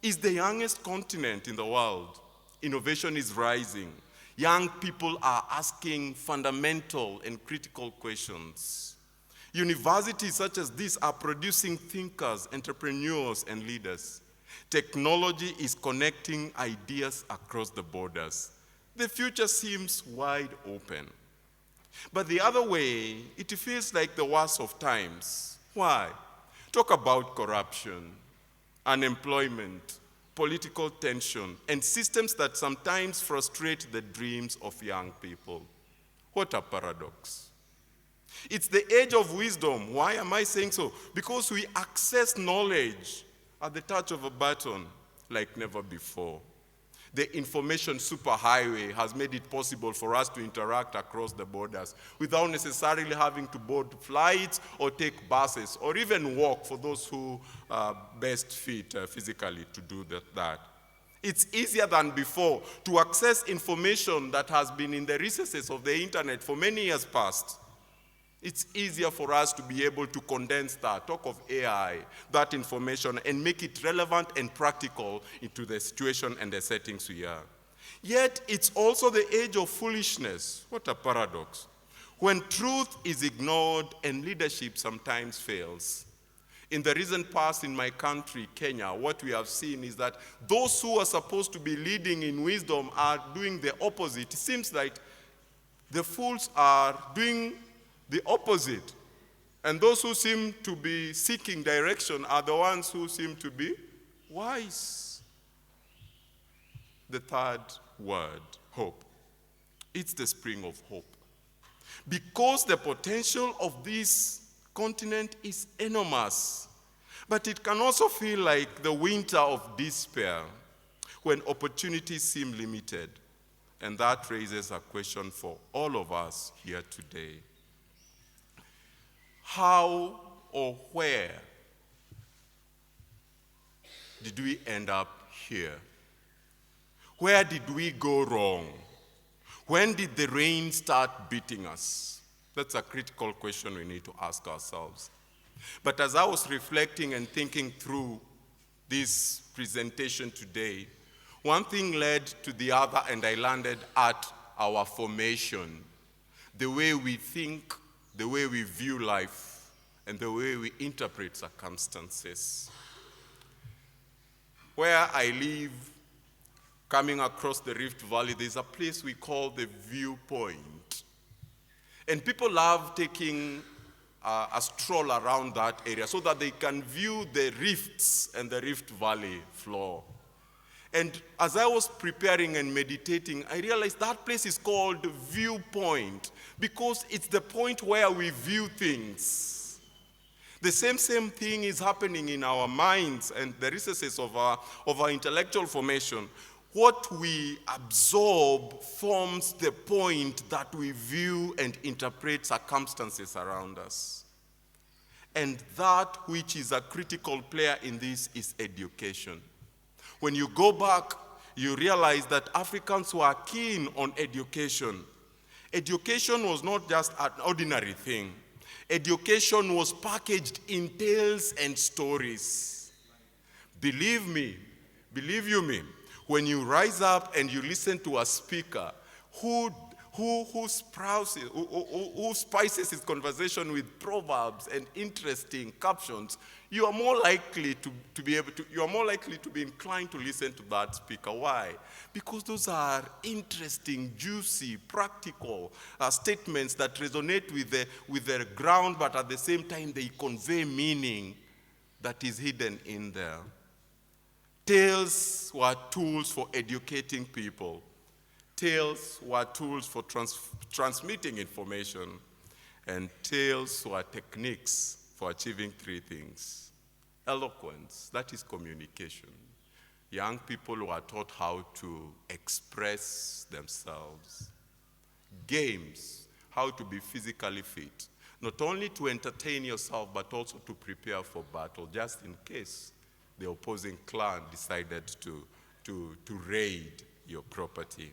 is the youngest continent in the world. Innovation is rising. Young people are asking fundamental and critical questions. Universities such as this are producing thinkers, entrepreneurs, and leaders. Technology is connecting ideas across the borders. The future seems wide open. But the other way, it feels like the worst of times. Why? Talk about corruption, unemployment, political tension, and systems that sometimes frustrate the dreams of young people. What a paradox. It's the age of wisdom. Why am I saying so? Because we access knowledge at the touch of a button like never before. The information superhighway has made it possible for us to interact across the borders without necessarily having to board flights or take buses or even walk for those who are best fit physically to do that. It's easier than before to access information that has been in the recesses of the internet for many years past. It's easier for us to be able to condense that, talk of AI, that information, and make it relevant and practical into the situation and the settings we are. Yet, it's also the age of foolishness. What a paradox. When truth is ignored and leadership sometimes fails. In the recent past in my country, Kenya, what we have seen is that those who are supposed to be leading in wisdom are doing the opposite. It seems like the fools are doing the opposite. And those who seem to be seeking direction are the ones who seem to be wise. The third word, hope. It's the spring of hope. Because the potential of this continent is enormous, but it can also feel like the winter of despair when opportunities seem limited. And that raises a question for all of us here today. How or where did we end up here? Where did we go wrong? When did the rain start beating us? That's a critical question we need to ask ourselves. But as I was reflecting and thinking through this presentation today, one thing led to the other, and I landed at our formation, the way we think, the way we view life, and the way we interpret circumstances. Where I live, coming across the Rift Valley, there's a place we call the Viewpoint. And people love taking a stroll around that area so that they can view the rifts and the Rift Valley floor. And as I was preparing and meditating, I realized that place is called Viewpoint because it's the point where we view things. The same thing is happening in our minds and the recesses of our intellectual formation. What we absorb forms the point that we view and interpret circumstances around us. And that which is a critical player in this is education. When you go back, you realize that Africans were keen on education. Education was not just an ordinary thing. Education was packaged in tales and stories. Believe you me, when you rise up and you listen to a speaker who spices his conversation with proverbs and interesting captions, you are more likely to be inclined to listen to that speaker. Why? Because those are interesting, juicy, practical statements that resonate with the ground, but at the same time they convey meaning that is hidden in there. Tales were tools for educating people. Tales were tools for transmitting information. And tales were techniques for achieving three things. Eloquence, that is communication. Young people were taught how to express themselves. Games, how to be physically fit. Not only to entertain yourself, but also to prepare for battle, just in case the opposing clan decided to raid your property.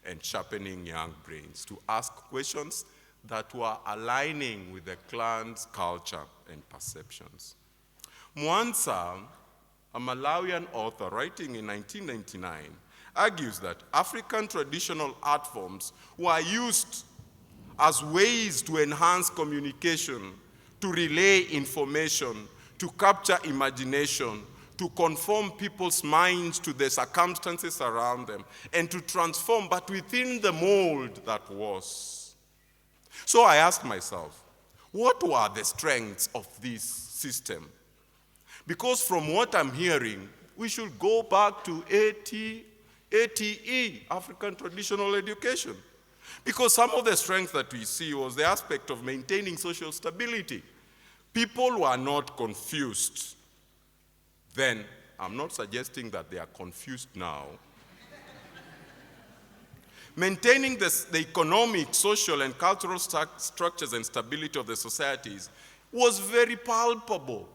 And sharpening young brains to ask questions that were aligning with the clan's culture and perceptions. Mwansa, a Malawian author writing in 1999, argues that African traditional art forms were used as ways to enhance communication, to relay information, to capture imagination, to conform people's minds to the circumstances around them, and to transform, but within the mold that was. So I asked myself, what were the strengths of this system? Because from what I'm hearing, we should go back to ATE, African Traditional Education. Because some of the strengths that we see was the aspect of maintaining social stability. People were not confused. Then, I'm not suggesting that they are confused now. Maintaining the economic, social, and cultural structures and stability of the societies was very palpable.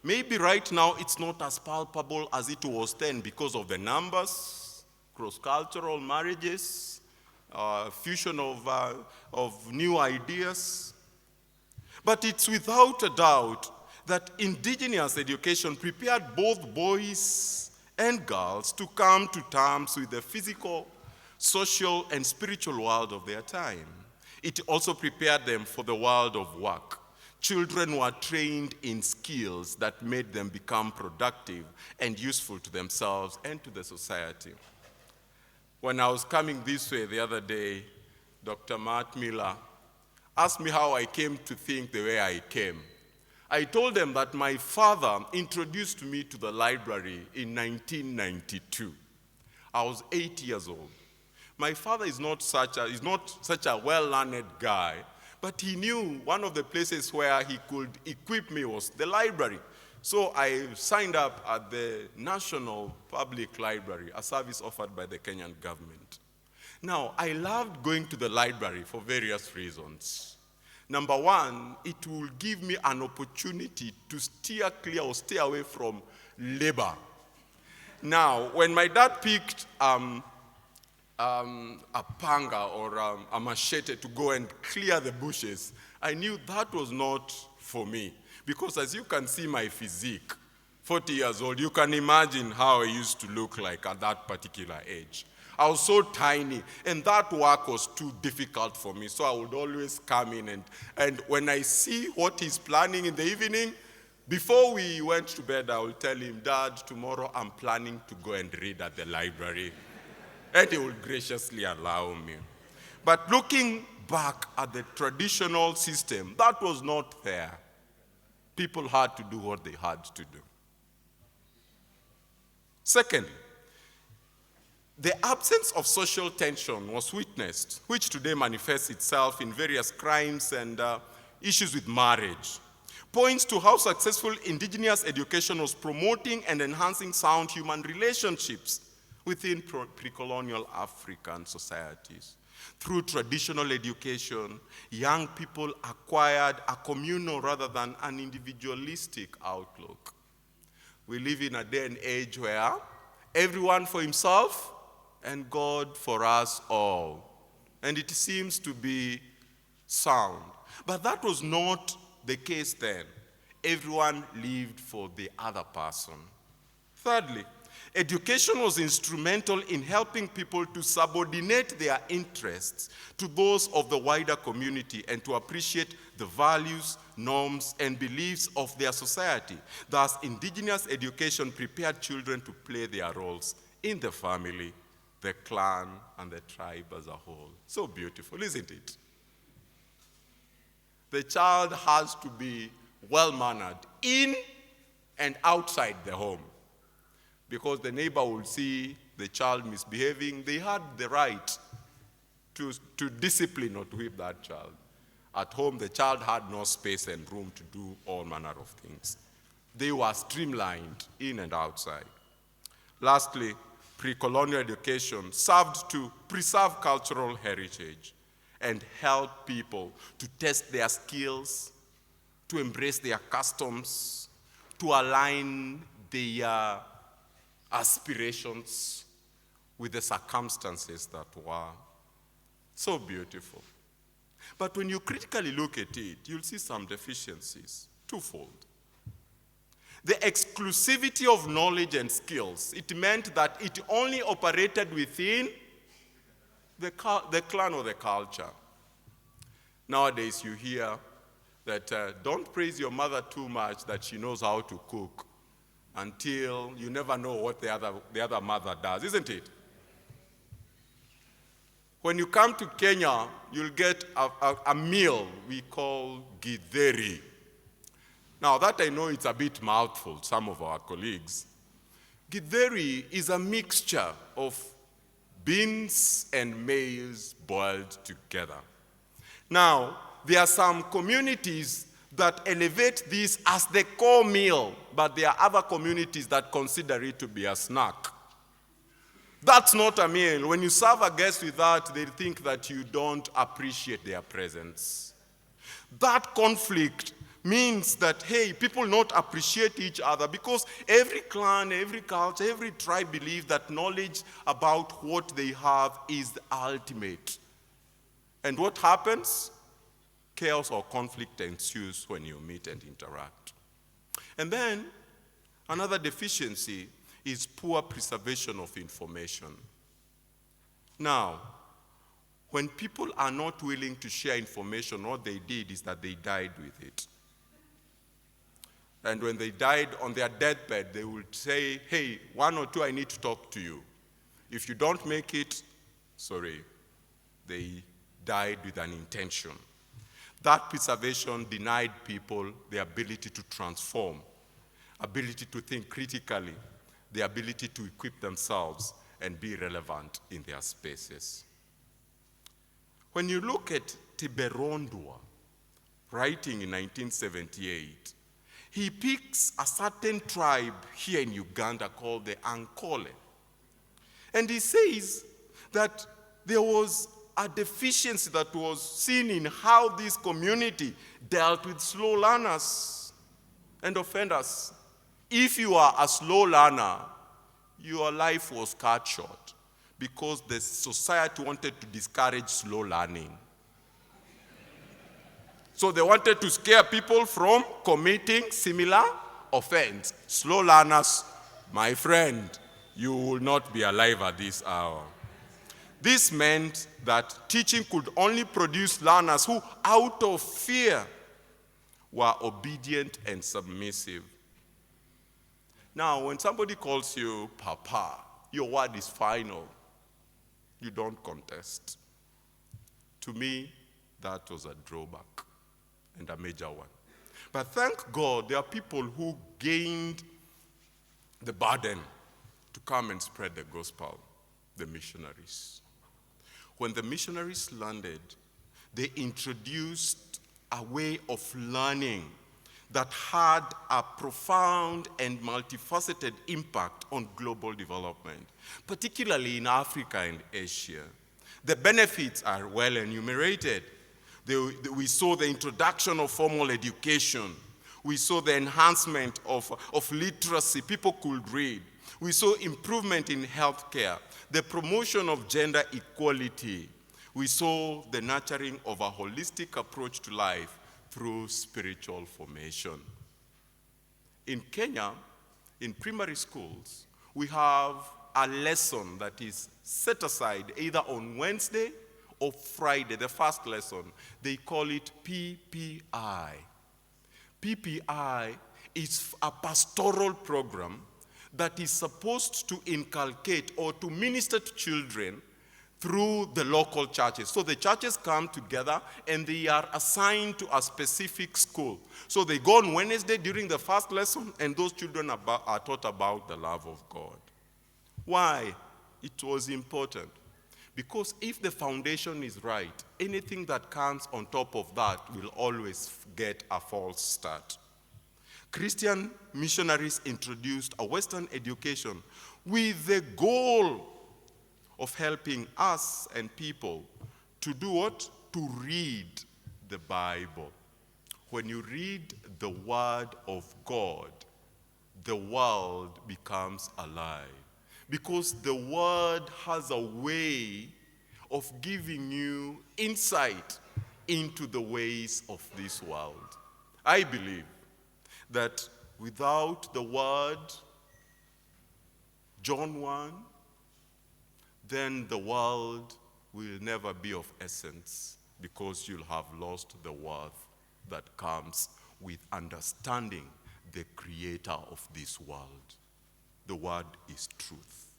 Maybe right now it's not as palpable as it was then because of the numbers, cross-cultural marriages, fusion of new ideas. But it's without a doubt that indigenous education prepared both boys and girls to come to terms with the physical, social, and spiritual world of their time. It also prepared them for the world of work. Children were trained in skills that made them become productive and useful to themselves and to the society. When I was coming this way the other day, Dr. Matt Miller asked me how I came to think the way I came. I told them that my father introduced me to the library in 1992. I was 8 years old. My father is not such a well-learned guy, but he knew one of the places where he could equip me was the library. So I signed up at the National Public Library, a service offered by the Kenyan government. Now, I loved going to the library for various reasons. Number one, it will give me an opportunity to steer clear or stay away from labor Now, when my dad picked a panga or a machete to go and clear the bushes, I knew that was not for me. Because as you can see my physique, 40 years old, you can imagine how I used to look like at that particular age. I was so tiny, and that work was too difficult for me, so I would always come in, and when I see what he's planning in the evening, before we went to bed, I will tell him, Dad, tomorrow I'm planning to go and read at the library. And he will graciously allow me. But looking back at the traditional system, that was not fair. People had to do what they had to do. Secondly, the absence of social tension was witnessed, which today manifests itself in various crimes and issues with marriage. Points to how successful indigenous education was promoting and enhancing sound human relationships within pre-colonial African societies. Through traditional education, young people acquired a communal rather than an individualistic outlook. We live in a day and age where everyone for himself and God for us all. And it seems to be sound. But that was not the case then. Everyone lived for the other person. Thirdly, education was instrumental in helping people to subordinate their interests to those of the wider community and to appreciate the values, norms, and beliefs of their society. Thus, indigenous education prepared children to play their roles in the family, the clan, and the tribe as a whole. So beautiful, isn't it? The child has to be well-mannered in and outside the home. Because the neighbor will see the child misbehaving, they had the right to discipline or to whip that child. At home, the child had no space and room to do all manner of things. They were streamlined in and outside. Lastly, pre-colonial education served to preserve cultural heritage and help people to test their skills, to embrace their customs, to align their aspirations with the circumstances that were so beautiful. But when you critically look at it, you'll see some deficiencies, twofold. The exclusivity of knowledge and skills, it meant that it only operated within the clan or the culture. Nowadays you hear that don't praise your mother too much that she knows how to cook, until you never know what the other mother does, isn't it? When you come to Kenya, you'll get a meal we call githeri. Now that I know it's a bit mouthful, some of our colleagues. Githeri is a mixture of beans and maize boiled together. Now, there are some communities that elevate this as the core meal, but there are other communities that consider it to be a snack. That's not a meal. When you serve a guest with that, they think that you don't appreciate their presence. That conflict means that, hey, people not appreciate each other because every clan, every culture, every tribe believes that knowledge about what they have is the ultimate. And what happens? Chaos or conflict ensues when you meet and interact. And then, another deficiency is poor preservation of information. Now, when people are not willing to share information, what they did is that they died with it. And when they died on their deathbed, they would say, hey, 1 or 2, I need to talk to you. If you don't make it, sorry, they died with an intention. That preservation denied people the ability to transform, ability to think critically, the ability to equip themselves and be relevant in their spaces. When you look at Tiberondwa, writing in 1978, he picks a certain tribe here in Uganda called the Ankole. And he says that there was a deficiency that was seen in how this community dealt with slow learners and offenders. If you are a slow learner, your life was cut short because the society wanted to discourage slow learning. So they wanted to scare people from committing similar offense. Slow learners, my friend, you will not be alive at this hour. This meant that teaching could only produce learners who, out of fear, were obedient and submissive. Now, when somebody calls you Papa, your word is final. You don't contest. To me, that was a drawback, and a major one. But thank God, there are people who gained the burden to come and spread the gospel, the missionaries. When the missionaries landed, they introduced a way of learning that had a profound and multifaceted impact on global development, particularly in Africa and Asia. The benefits are well enumerated. We saw the introduction of formal education. We saw the enhancement of literacy. People could read. We saw improvement in healthcare, the promotion of gender equality. We saw the nurturing of a holistic approach to life through spiritual formation. In Kenya, in primary schools, we have a lesson that is set aside either on Wednesday or Friday, the first lesson. They call it PPI. PPI is a pastoral program that is supposed to inculcate or to minister to children through the local churches. So the churches come together and they are assigned to a specific school. So they go on Wednesday during the first lesson and those children are taught about the love of God. Why? It was important. Because if the foundation is right, anything that comes on top of that will always get a false start. Christian missionaries introduced a Western education with the goal of helping us and people to do what? To read the Bible. When you read the Word of God, the world becomes alive. Because the Word has a way of giving you insight into the ways of this world. I believe that without the Word, John 1, then the world will never be of essence because you'll have lost the worth that comes with understanding the creator of this world. The word is truth.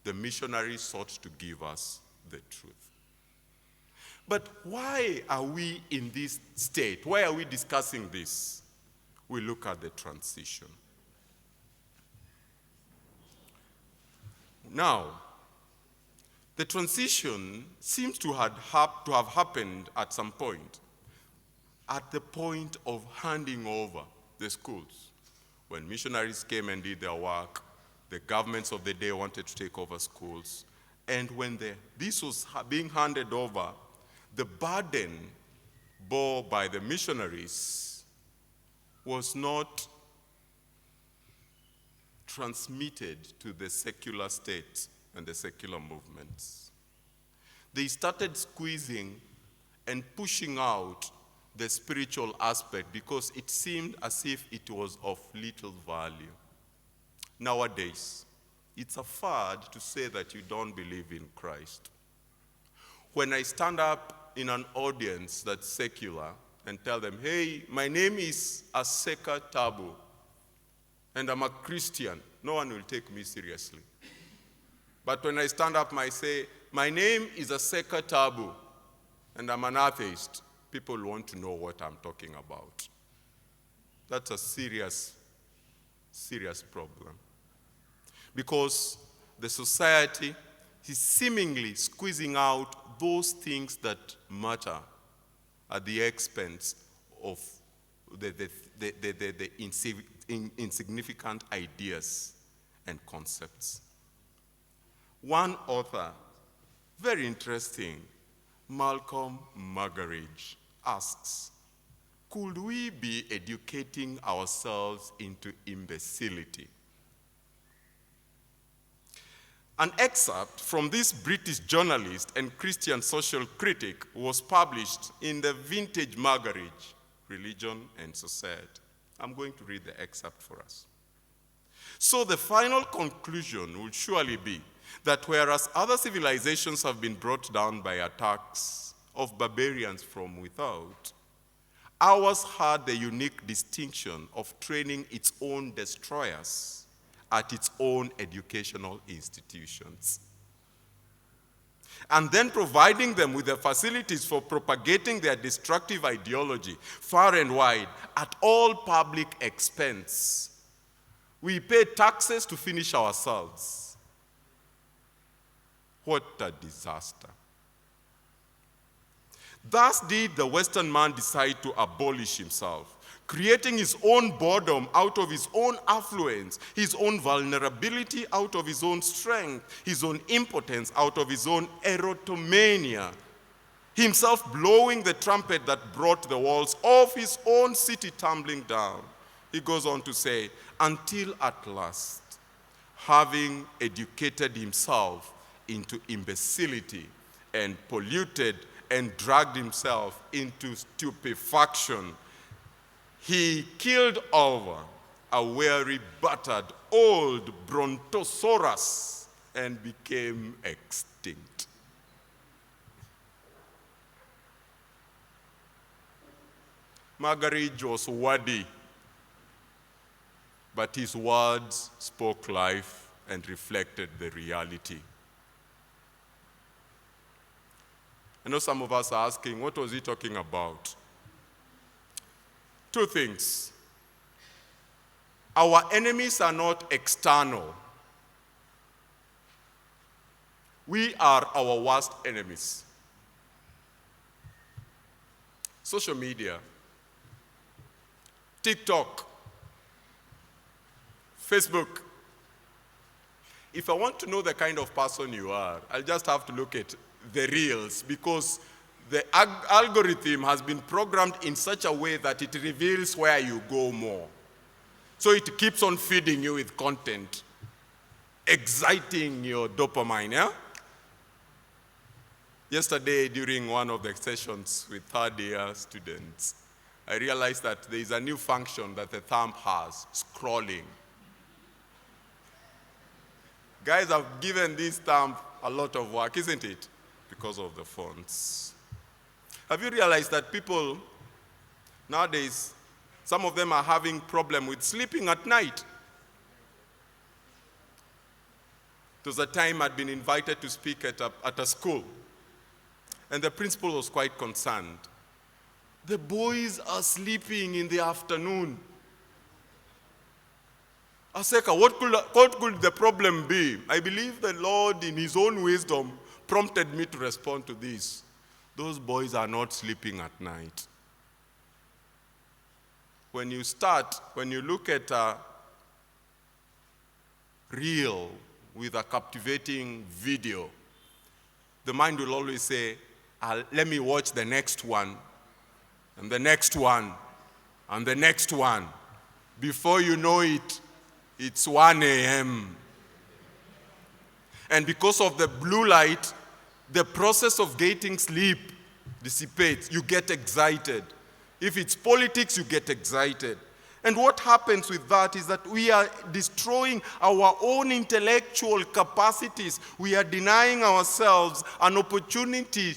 The missionaries sought to give us the truth. But why are we in this state? Why are we discussing this? We look at the transition. Now, the transition seems to have happened at some point, at the point of handing over the schools. When missionaries came and did their work, the governments of the day wanted to take over schools. And when this was being handed over, the burden borne by the missionaries was not transmitted to the secular state and the secular movements. They started squeezing and pushing out the spiritual aspect because it seemed as if it was of little value. Nowadays, it's a fad to say that you don't believe in Christ. When I stand up in an audience that's secular and tell them, hey, my name is Aseka Tabu, and I'm a Christian, no one will take me seriously. But when I stand up and I say, my name is Aseka Tabu, and I'm an atheist, people want to know what I'm talking about. That's a serious, serious problem. Because the society is seemingly squeezing out those things that matter at the expense of the insignificant ideas and concepts. One author, very interesting, Malcolm Muggeridge, asks, could we be educating ourselves into imbecility? An excerpt from this British journalist and Christian social critic was published in the vintage Margaret, Religion and Society. I'm going to read the excerpt for us. So the final conclusion will surely be that whereas other civilizations have been brought down by attacks of barbarians from without, ours had the unique distinction of training its own destroyers at its own educational institutions, and then providing them with the facilities for propagating their destructive ideology far and wide at all public expense. We pay taxes to finish ourselves. What a disaster. Thus did the Western man decide to abolish himself, creating his own boredom out of his own affluence, his own vulnerability out of his own strength, his own impotence out of his own erotomania, himself blowing the trumpet that brought the walls of his own city tumbling down. He goes on to say, until at last, having educated himself into imbecility and polluted and dragged himself into stupefaction, he killed over a weary, battered, old brontosaurus and became extinct. Margaret was wordy, but his words spoke life and reflected the reality. I know some of us are asking, what was he talking about? Two things. Our enemies are not external. We are our worst enemies. Social media, TikTok, Facebook. If I want to know the kind of person you are, I'll just have to look at the reels, because the algorithm has been programmed in such a way that it reveals where you go more. So it keeps on feeding you with content, exciting your dopamine, yeah? Yesterday, during one of the sessions with third-year students, I realized that there is a new function that the thumb has, scrolling. Guys have given this thumb a lot of work, isn't it? Because of the phones. Have you realized that people nowadays, some of them are having problem with sleeping at night? There was a time I'd been invited to speak at a school, and the principal was quite concerned. The boys are sleeping in the afternoon. Aseka, what could the problem be? I believe the Lord, in his own wisdom, prompted me to respond to this. Those boys are not sleeping at night. When you look at a reel with a captivating video, the mind will always say, let me watch the next one, and the next one, and the next one. Before you know it, it's 1 a.m. And because of the blue light, the process of getting sleep dissipates. You get excited. If it's politics, you get excited. And what happens with that is that we are destroying our own intellectual capacities. We are denying ourselves an opportunity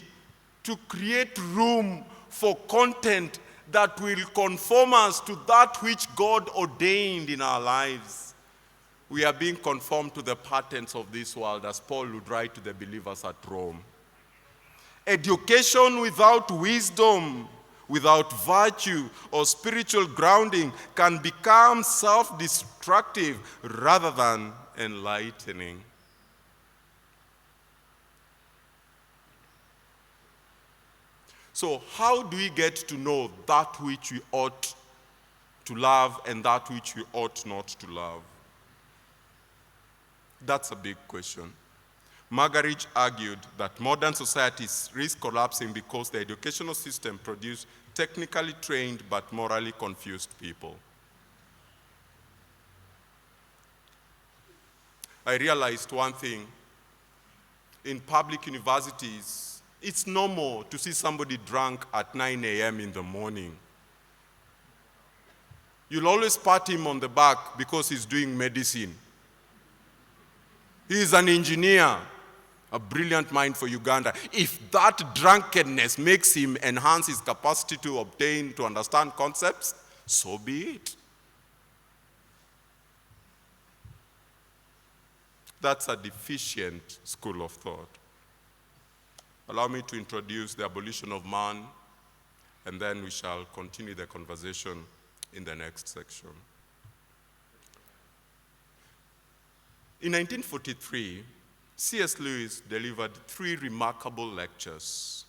to create room for content that will conform us to that which God ordained in our lives. We are being conformed to the patterns of this world, as Paul would write to the believers at Rome. Education without wisdom, without virtue or spiritual grounding, can become self-destructive rather than enlightening. So how do we get to know that which we ought to love and that which we ought not to love? That's a big question. Margaret argued that modern societies risk collapsing because the educational system produced technically trained but morally confused people. I realized one thing in public universities, it's normal to see somebody drunk at 9 a.m. in the morning. You'll always pat him on the back because he's doing medicine. He is an engineer, a brilliant mind for Uganda. If that drunkenness makes him enhance his capacity to understand concepts, so be it. That's a deficient school of thought. Allow me to introduce the abolition of man, and then we shall continue the conversation in the next section. In 1943, C.S. Lewis delivered 3 remarkable lectures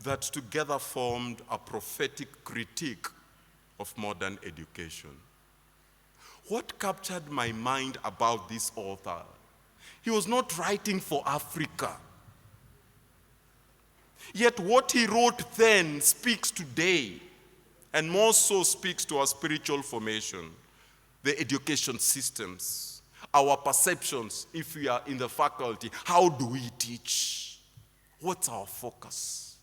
that together formed a prophetic critique of modern education. What captured my mind about this author? He was not writing for Africa. Yet what he wrote then speaks today, and more so speaks to our spiritual formation, the education systems, our perceptions, if we are in the faculty. How do we teach? What's our focus?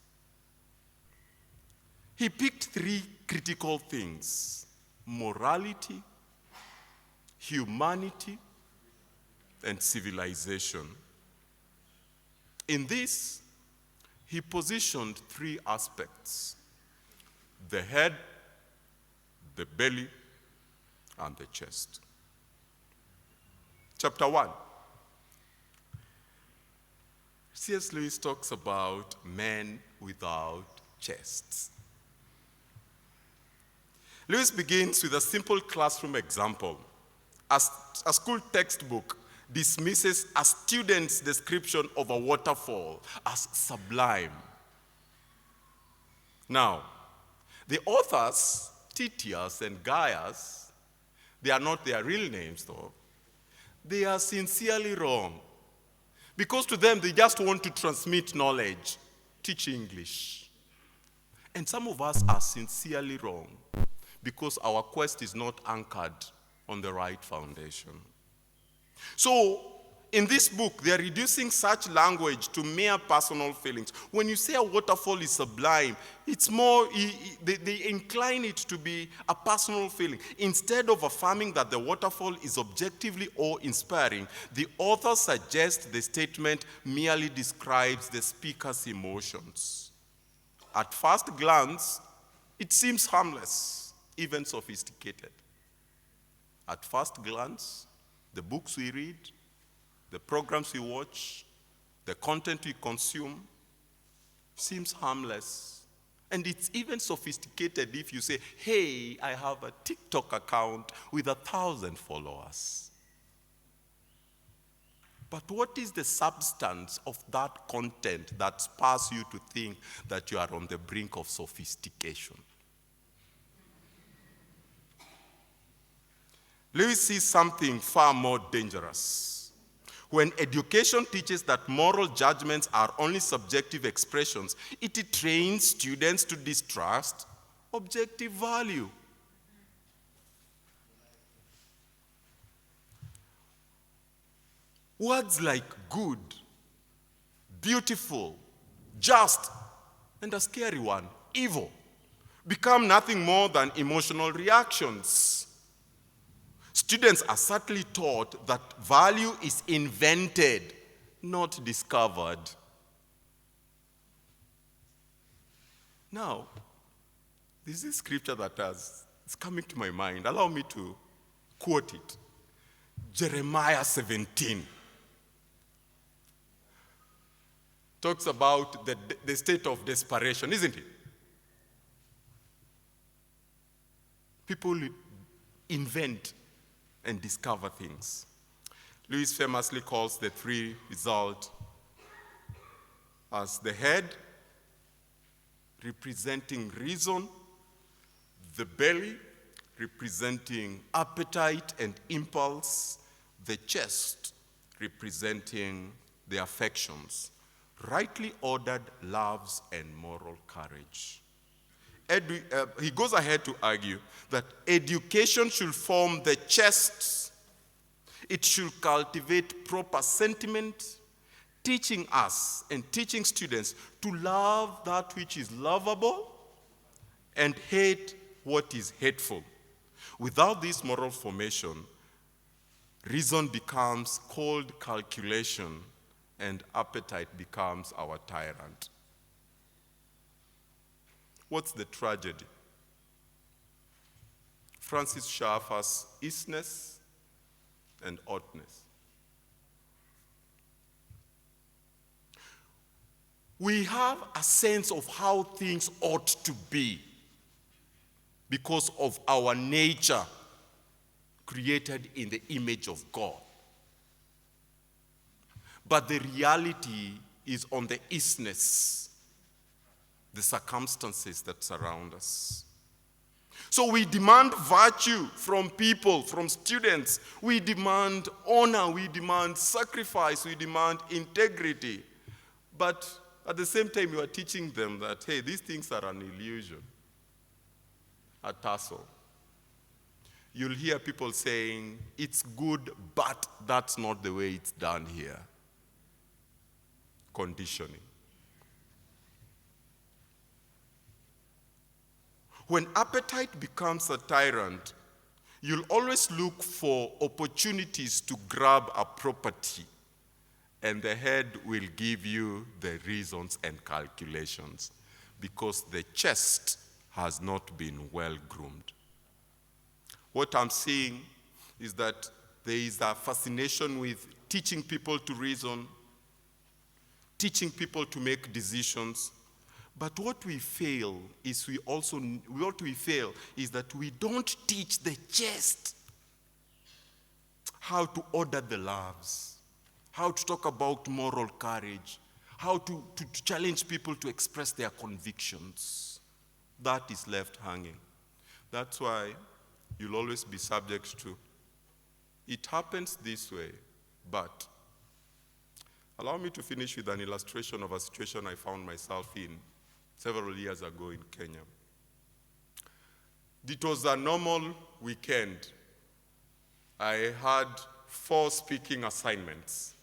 He picked 3 critical things: morality, humanity, and civilization. In this, he positioned 3 aspects: the head, the belly, and the chest. Chapter 1. C.S. Lewis talks about men without chests. Lewis begins with a simple classroom example. A school textbook dismisses a student's description of a waterfall as sublime. Now, the authors, Titius and Gaius, they are not their real names though. They are sincerely wrong. Because to them, they just want to transmit knowledge, teach English. And some of us are sincerely wrong because our quest is not anchored on the right foundation. So, in this book, they are reducing such language to mere personal feelings. When you say a waterfall is sublime, it's more, they incline it to be a personal feeling. Instead of affirming that the waterfall is objectively awe-inspiring, the author suggests the statement merely describes the speaker's emotions. At first glance, it seems harmless, even sophisticated. At first glance, the books we read, the programs we watch, the content we consume seems harmless. And it's even sophisticated if you say, hey, I have a TikTok account with 1,000 followers. But what is the substance of that content that spurs you to think that you are on the brink of sophistication? Lewis sees something far more dangerous. When education teaches that moral judgments are only subjective expressions, it trains students to distrust objective value. Words like good, beautiful, just, and a scary one, evil, become nothing more than emotional reactions. Students are subtly taught that value is invented, not discovered. Now, this is scripture that is coming to my mind. Allow me to quote it. Jeremiah 17 talks about the state of desperation, isn't it? People invent and discover things. Lewis famously calls the 3 results as the head, representing reason, the belly, representing appetite and impulse, the chest, representing the affections, rightly ordered loves and moral courage. He goes ahead to argue that education should form the chest. It should cultivate proper sentiment, teaching us and teaching students to love that which is lovable and hate what is hateful. Without this moral formation, reason becomes cold calculation and appetite becomes our tyrant. What's the tragedy? Francis Schaeffer's isness and oughtness. We have a sense of how things ought to be because of our nature created in the image of God. But the reality is on the isness, the circumstances that surround us. So we demand virtue from people, from students. We demand honor, we demand sacrifice, we demand integrity. But at the same time, you are teaching them that, hey, these things are an illusion, a tussle. You'll hear people saying, it's good, but that's not the way it's done here. Conditioning. When appetite becomes a tyrant, you'll always look for opportunities to grab a property, and the head will give you the reasons and calculations because the chest has not been well groomed. What I'm seeing is that there is a fascination with teaching people to reason, teaching people to make decisions. But what we fail is that we don't teach the chest how to order the loves, how to talk about moral courage, how to challenge people to express their convictions. That is left hanging. That's why you'll always be subject to, it happens this way, but. Allow me to finish with an illustration of a situation I found myself in several years ago in Kenya. It was a normal weekend. I had 4 speaking assignments,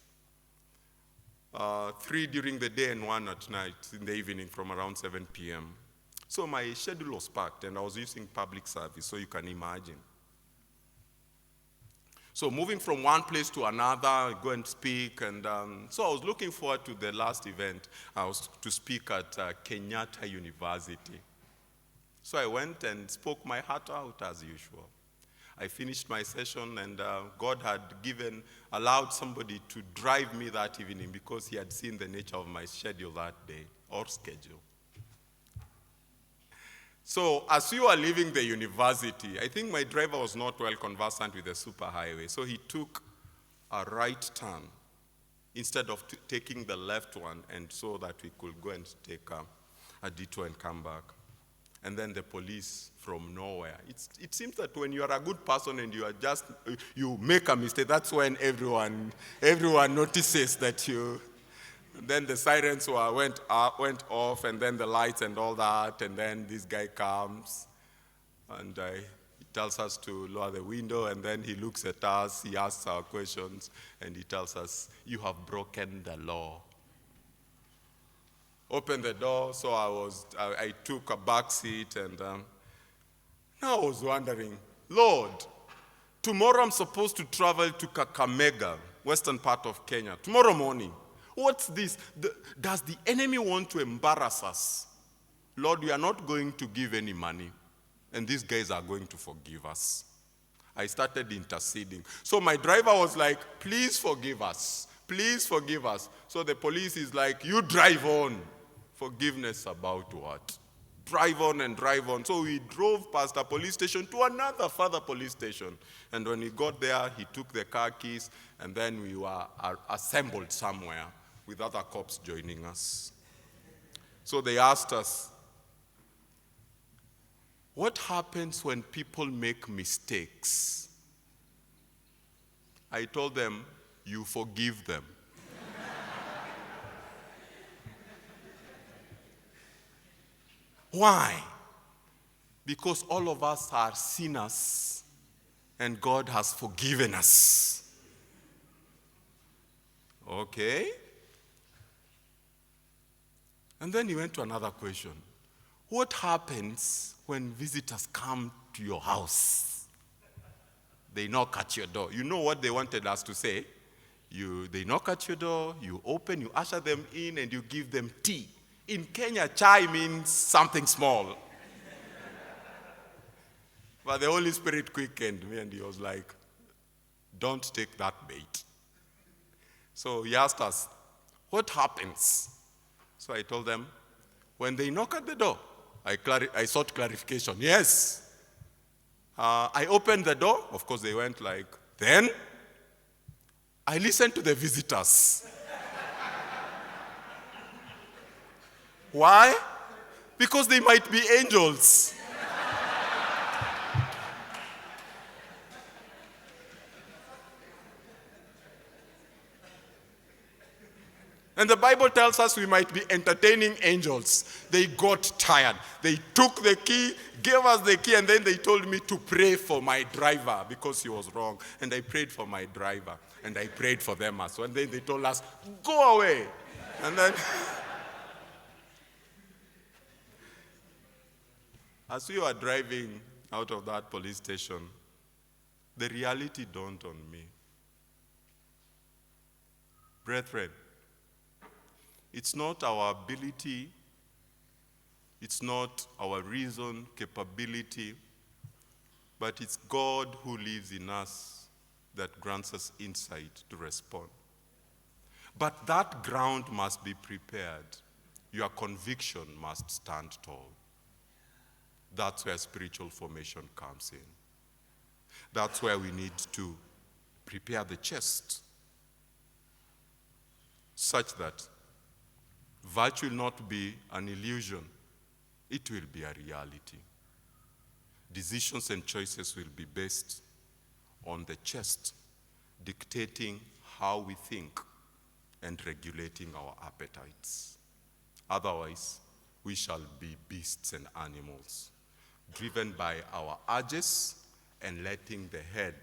3 during the day and 1 at night in the evening from around 7 p.m. So my schedule was packed and I was using public service, so you can imagine. So moving from one place to another, go and speak, and so I was looking forward to the last event. I was to speak at Kenyatta University. So I went and spoke my heart out as usual. I finished my session, and God had allowed somebody to drive me that evening because he had seen the nature of my schedule that day, or schedule. So as we were leaving the university, I think my driver was not well conversant with the superhighway, so he took a right turn instead of taking the left one, and so that we could go and take a detour and come back. And then the police from nowhere. It seems that when you are a good person and you make a mistake, that's when everyone notices that you. Then the sirens went off, and then the lights and all that, and then this guy comes, and he tells us to lower the window, and then he looks at us, he asks our questions, and he tells us, you have broken the law. Open the door, so I took a back seat, and now I was wondering, Lord, tomorrow I'm supposed to travel to Kakamega, western part of Kenya, tomorrow morning. What's this? Does the enemy want to embarrass us? Lord, we are not going to give any money, and these guys are going to forgive us. I started interceding. So my driver was like, please forgive us. Please forgive us. So the police is like, you drive on. Forgiveness about what? Drive on and drive on. So we drove past a police station to another further police station. And when we got there, he took the car keys, and then we were assembled somewhere with other cops joining us. So they asked us, what happens when people make mistakes? I told them, you forgive them. Why? Because all of us are sinners, and God has forgiven us. Okay? And then he went to another question. What happens when visitors come to your house? They knock at your door. You know what they wanted us to say? They knock at your door, you open, you usher them in, and you give them tea. In Kenya, chai means something small. But the Holy Spirit quickened me, and he was like, don't take that bait. So he asked us, what happens? So I told them, when they knock at the door, I sought clarification. Yes. I opened the door. Of course, they went like, then I listened to the visitors. Why? Because they might be angels. And the Bible tells us we might be entertaining angels. They got tired. They took the key, gave us the key, and then they told me to pray for my driver because he was wrong. And I prayed for my driver. And I prayed for them as well. And then they told us, go away. And then, as we were driving out of that police station, the reality dawned on me. Brethren, it's not our ability, it's not our reason, capability, but it's God who lives in us that grants us insight to respond. But that ground must be prepared. Your conviction must stand tall. That's where spiritual formation comes in. That's where we need to prepare the chest such that virtue will not be an illusion, it will be a reality. Decisions and choices will be based on the chest, dictating how we think and regulating our appetites. Otherwise, we shall be beasts and animals, driven by our urges and letting the head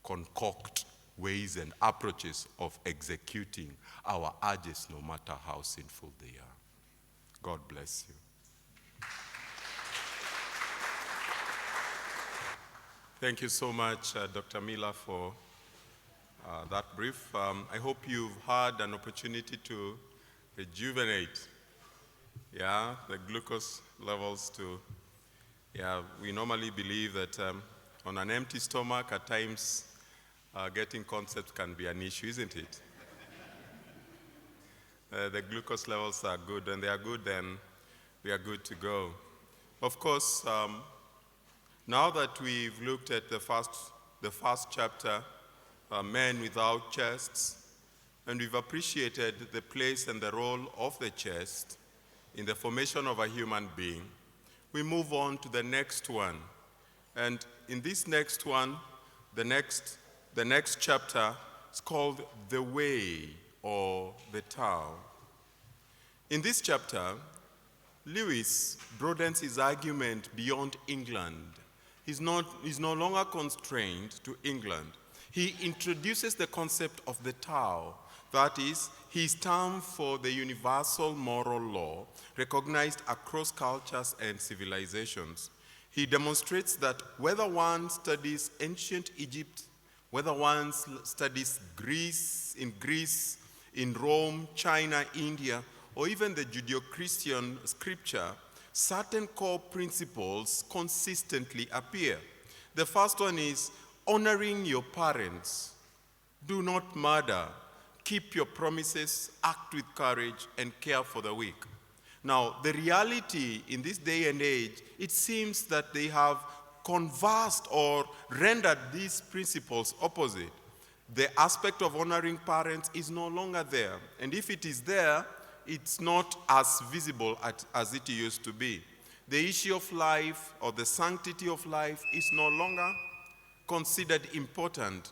concoct ways and approaches of executing our urges, no matter how sinful they are. God bless you. Thank you so much, Dr. Miller, for that brief. I hope you've had an opportunity to rejuvenate, the glucose levels to, we normally believe that on an empty stomach, at times, getting concepts can be an issue, isn't it? The glucose levels are good. When they are good, then we are good to go. Of course, now that we've looked at the first chapter, Men Without Chests, and we've appreciated the place and the role of the chest in the formation of a human being, we move on to the next one. And in this next one, the next chapter is called The Way, or the Tao. In this chapter, Lewis broadens his argument beyond England. He's no longer constrained to England. He introduces the concept of the Tao, that is, his term for the universal moral law recognized across cultures and civilizations. He demonstrates that whether one studies ancient Egypt, whether one studies Greece, in Rome, China, India, or even the Judeo-Christian scripture, certain core principles consistently appear. The first one is honoring your parents. Do not murder. Keep your promises, act with courage, and care for the weak. Now, the reality in this day and age, it seems that they have conversed or rendered these principles opposite. The aspect of honoring parents is no longer there. And if it is there, it's not as visible as it used to be. The issue of life or the sanctity of life is no longer considered important.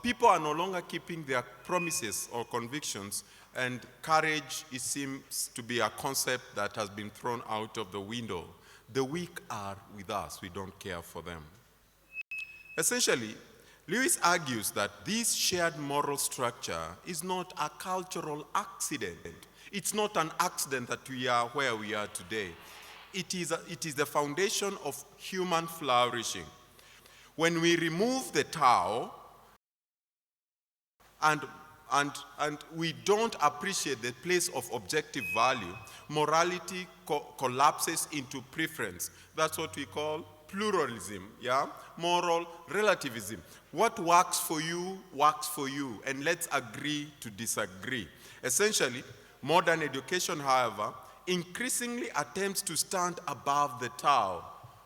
People are no longer keeping their promises or convictions, and courage, it seems to be a concept that has been thrown out of the window. The weak are with us. We don't care for them. Essentially, Lewis argues that this shared moral structure is not a cultural accident. It's not an accident that we are where we are today. It is the foundation of human flourishing. When we remove the Tao and we don't appreciate the place of objective value, morality collapses into preference. That's what we call pluralism, moral relativism. What works for you, and let's agree to disagree. Essentially, modern education, however, increasingly attempts to stand above the Tao.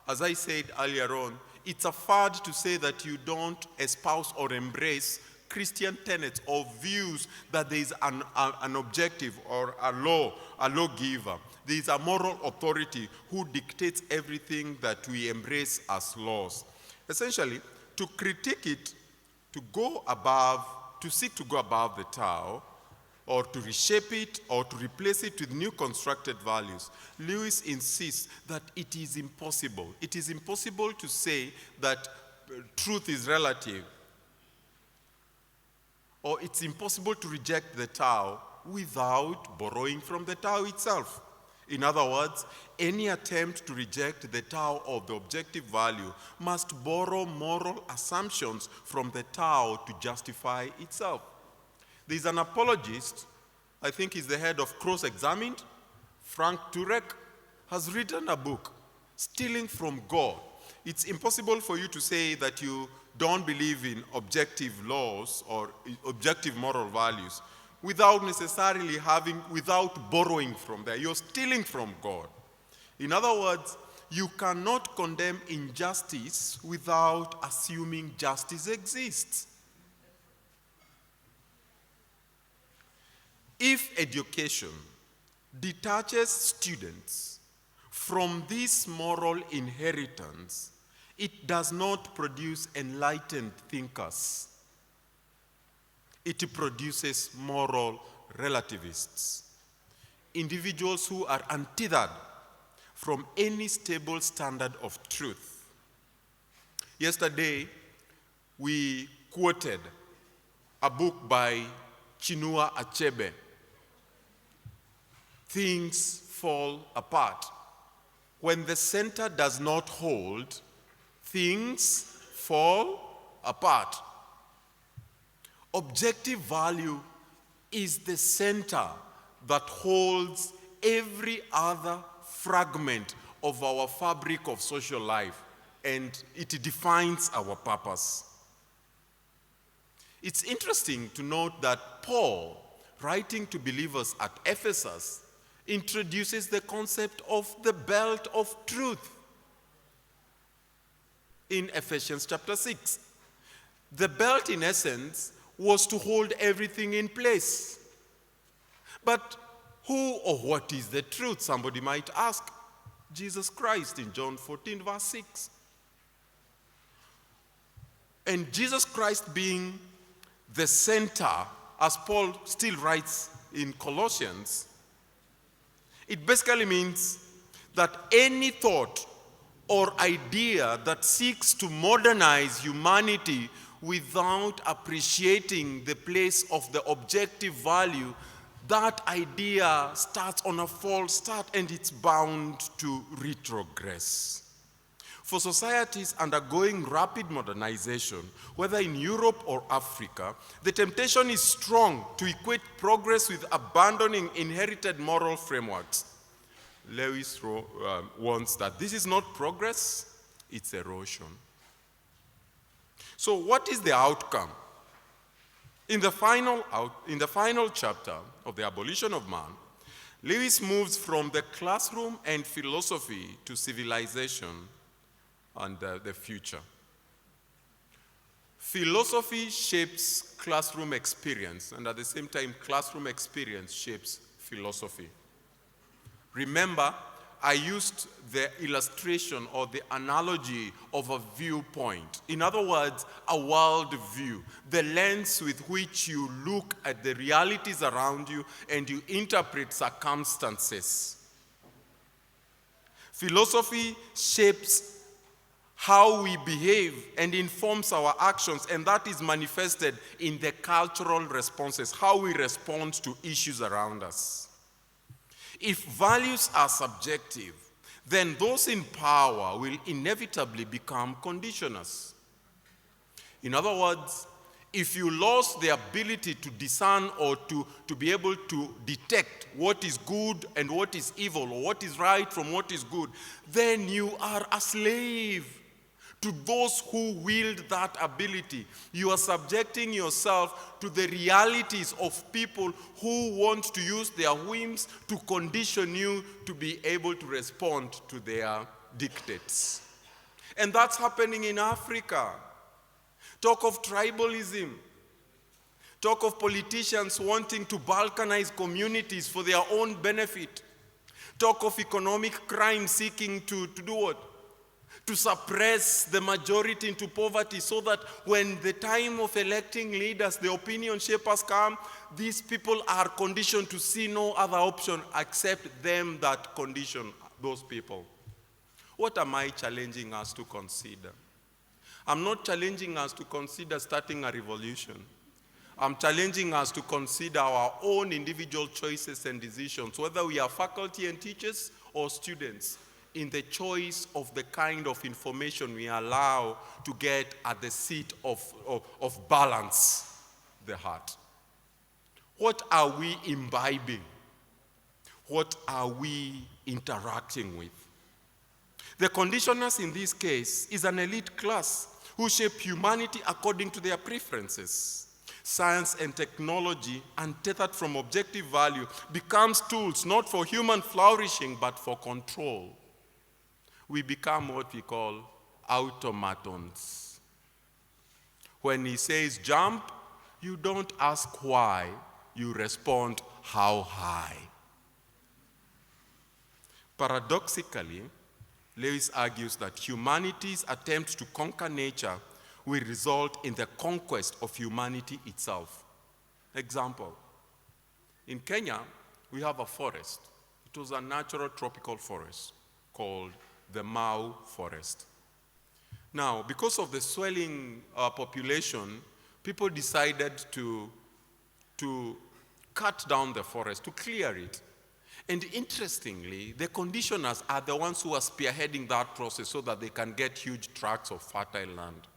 As I said earlier on, it's a fad to say that you don't espouse or embrace Christian tenets or views that there is an objective or a lawgiver. There is a moral authority who dictates everything that we embrace as laws. Essentially, to critique it, to seek to go above the Tao, or to reshape it, or to replace it with new constructed values, Lewis insists that it is impossible. It is impossible to say that truth is relative, or it's impossible to reject the Tao without borrowing from the Tao itself. In other words, any attempt to reject the Tao of the objective value must borrow moral assumptions from the Tao to justify itself. There's an apologist, I think he's the head of Cross-Examined, Frank Turek, has written a book, Stealing from God. It's impossible for you to say that you don't believe in objective laws or objective moral values without borrowing from there. You're stealing from God. In other words, you cannot condemn injustice without assuming justice exists. If education detaches students from this moral inheritance, it does not produce enlightened thinkers. It produces moral relativists, individuals who are untethered from any stable standard of truth. Yesterday, we quoted a book by Chinua Achebe, Things Fall Apart. When the center does not hold, things fall apart. Objective value is the center that holds every other fragment of our fabric of social life, and it defines our purpose. It's interesting to note that Paul, writing to believers at Ephesus, introduces the concept of the belt of truth in Ephesians chapter 6. The belt, in essence, was to hold everything in place. But who or what is the truth? Somebody might ask. Jesus Christ in John 14, verse 6. And Jesus Christ being the center, as Paul still writes in Colossians, it basically means that any thought or idea that seeks to modernize humanity without appreciating the place of the objective value, that idea starts on a false start and it's bound to retrogress. For societies undergoing rapid modernization, whether in Europe or Africa, the temptation is strong to equate progress with abandoning inherited moral frameworks. Lewis warns that this is not progress, it's erosion. So what is the outcome? In the final chapter of The Abolition of Man, Lewis moves from the classroom and philosophy to civilization and the future. Philosophy shapes classroom experience, and at the same time, classroom experience shapes philosophy. Remember, I used the illustration or the analogy of a viewpoint. In other words, a world view, the lens with which you look at the realities around you and you interpret circumstances. Philosophy shapes how we behave and informs our actions, and that is manifested in the cultural responses, how we respond to issues around us. If values are subjective, then those in power will inevitably become conditioners. In other words, if you lost the ability to discern or to be able to detect what is good and what is evil, or what is right from what is good, then you are a slave to those who wield that ability. You are subjecting yourself to the realities of people who want to use their whims to condition you to be able to respond to their dictates. And that's happening in Africa. Talk of tribalism. Talk of politicians wanting to balkanize communities for their own benefit. Talk of economic crime seeking to do what? To suppress the majority into poverty, so that when the time of electing leaders, the opinion shapers come, these people are conditioned to see no other option except them that condition those people. What am I challenging us to consider? I'm not challenging us to consider starting a revolution. I'm challenging us to consider our own individual choices and decisions, whether we are faculty and teachers or students, in the choice of the kind of information we allow to get at the seat of balance, the heart. What are we imbibing? What are we interacting with? The conditioners in this case is an elite class who shape humanity according to their preferences. Science and technology, untethered from objective value, becomes tools not for human flourishing but for control. We become what we call automatons. When he says jump, you don't ask why, you respond how high. Paradoxically, Lewis argues that humanity's attempt to conquer nature will result in the conquest of humanity itself. Example, in Kenya, we have a forest. It was a natural tropical forest called the Mau forest. Now, because of the swelling population, people decided to cut down the forest, to clear it. And interestingly, the conditioners are the ones who are spearheading that process so that they can get huge tracts of fertile land.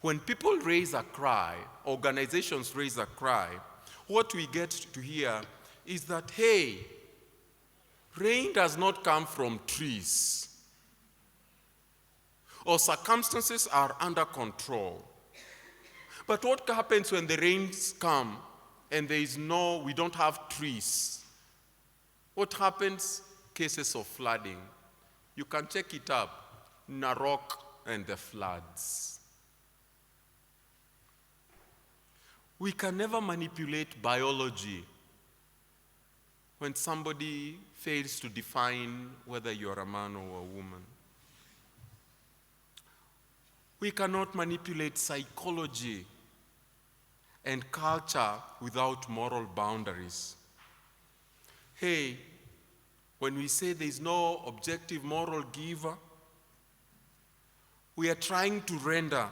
When people raise a cry, organizations raise a cry, what we get to hear is that, hey, rain does not come from trees, or circumstances are under control. But what happens when the rains come and we don't have trees? What happens? Cases of flooding. You can check it up, Narok and the floods. We can never manipulate biology when somebody fails to define whether you're a man or a woman. We cannot manipulate psychology and culture without moral boundaries. Hey, when we say there's no objective moral giver, we are trying to render,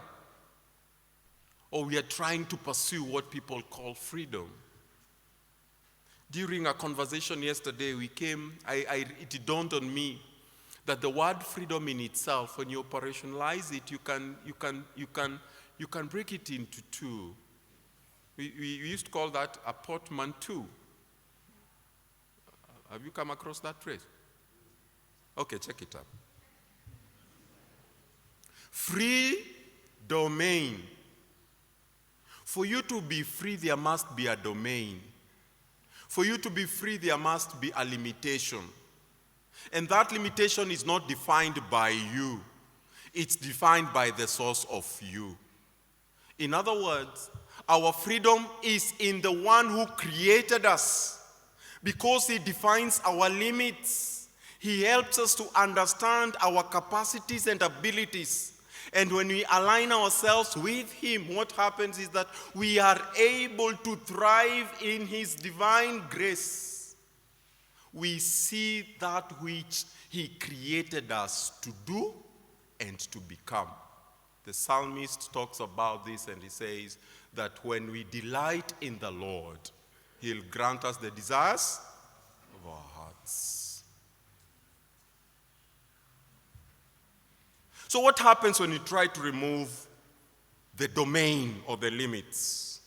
or we are trying to pursue what people call freedom. During a conversation yesterday, it dawned on me that the word freedom in itself, when you operationalize it, you can break it into two. We used to call that a portmanteau. Have you come across that phrase? Okay, check it out. Free domain. For you to be free, there must be a domain. For you to be free, there must be a limitation. And that limitation is not defined by you. It's defined by the source of you. In other words, our freedom is in the one who created us. Because he defines our limits, he helps us to understand our capacities and abilities. And when we align ourselves with him, what happens is that we are able to thrive in his divine grace. We see that which he created us to do and to become. The psalmist talks about this and he says that when we delight in the Lord, he'll grant us the desires of our heart. rights. So what happens when you try to remove the domain or the limits?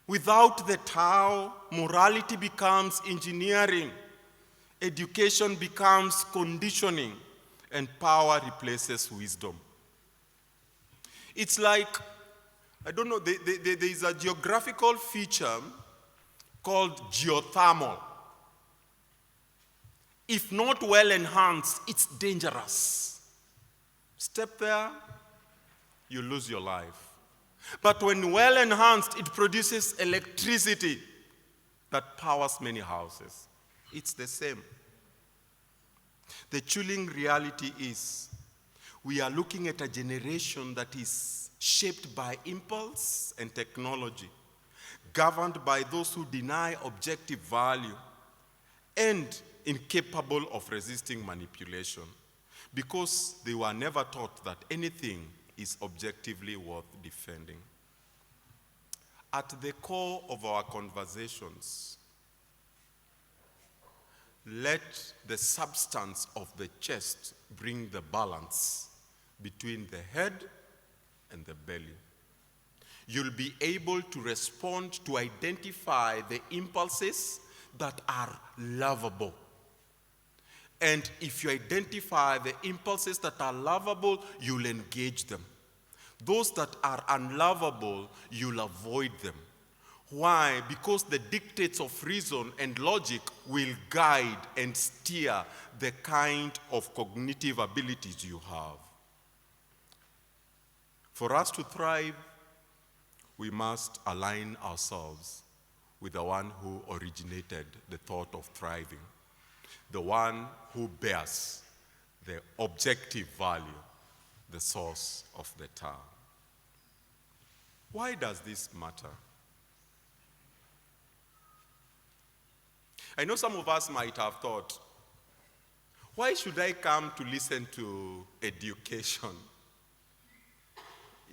Without the Tao, morality becomes engineering, education becomes conditioning, and power replaces wisdom. It's like, I don't know, there is a geographical feature called geothermal. If not well enhanced, it's dangerous. Step there, you lose your life. But when well enhanced, it produces electricity that powers many houses. It's the same. The chilling reality is we are looking at a generation that is shaped by impulse and technology, governed by those who deny objective value, and incapable of resisting manipulation, because they were never taught that anything is objectively worth defending. At the core of our conversations, let the substance of the chest bring the balance between the head and the belly. You'll be able to respond to identify the impulses that are lovable. And if you identify the impulses that are lovable, you'll engage them. Those that are unlovable, you'll avoid them. Why? Because the dictates of reason and logic will guide and steer the kind of cognitive abilities you have. For us to thrive, we must align ourselves with the one who originated the thought of thriving, the one who bears the objective value, the source of the Tao. Why does this matter? I know some of us might have thought, why should I come to listen to education?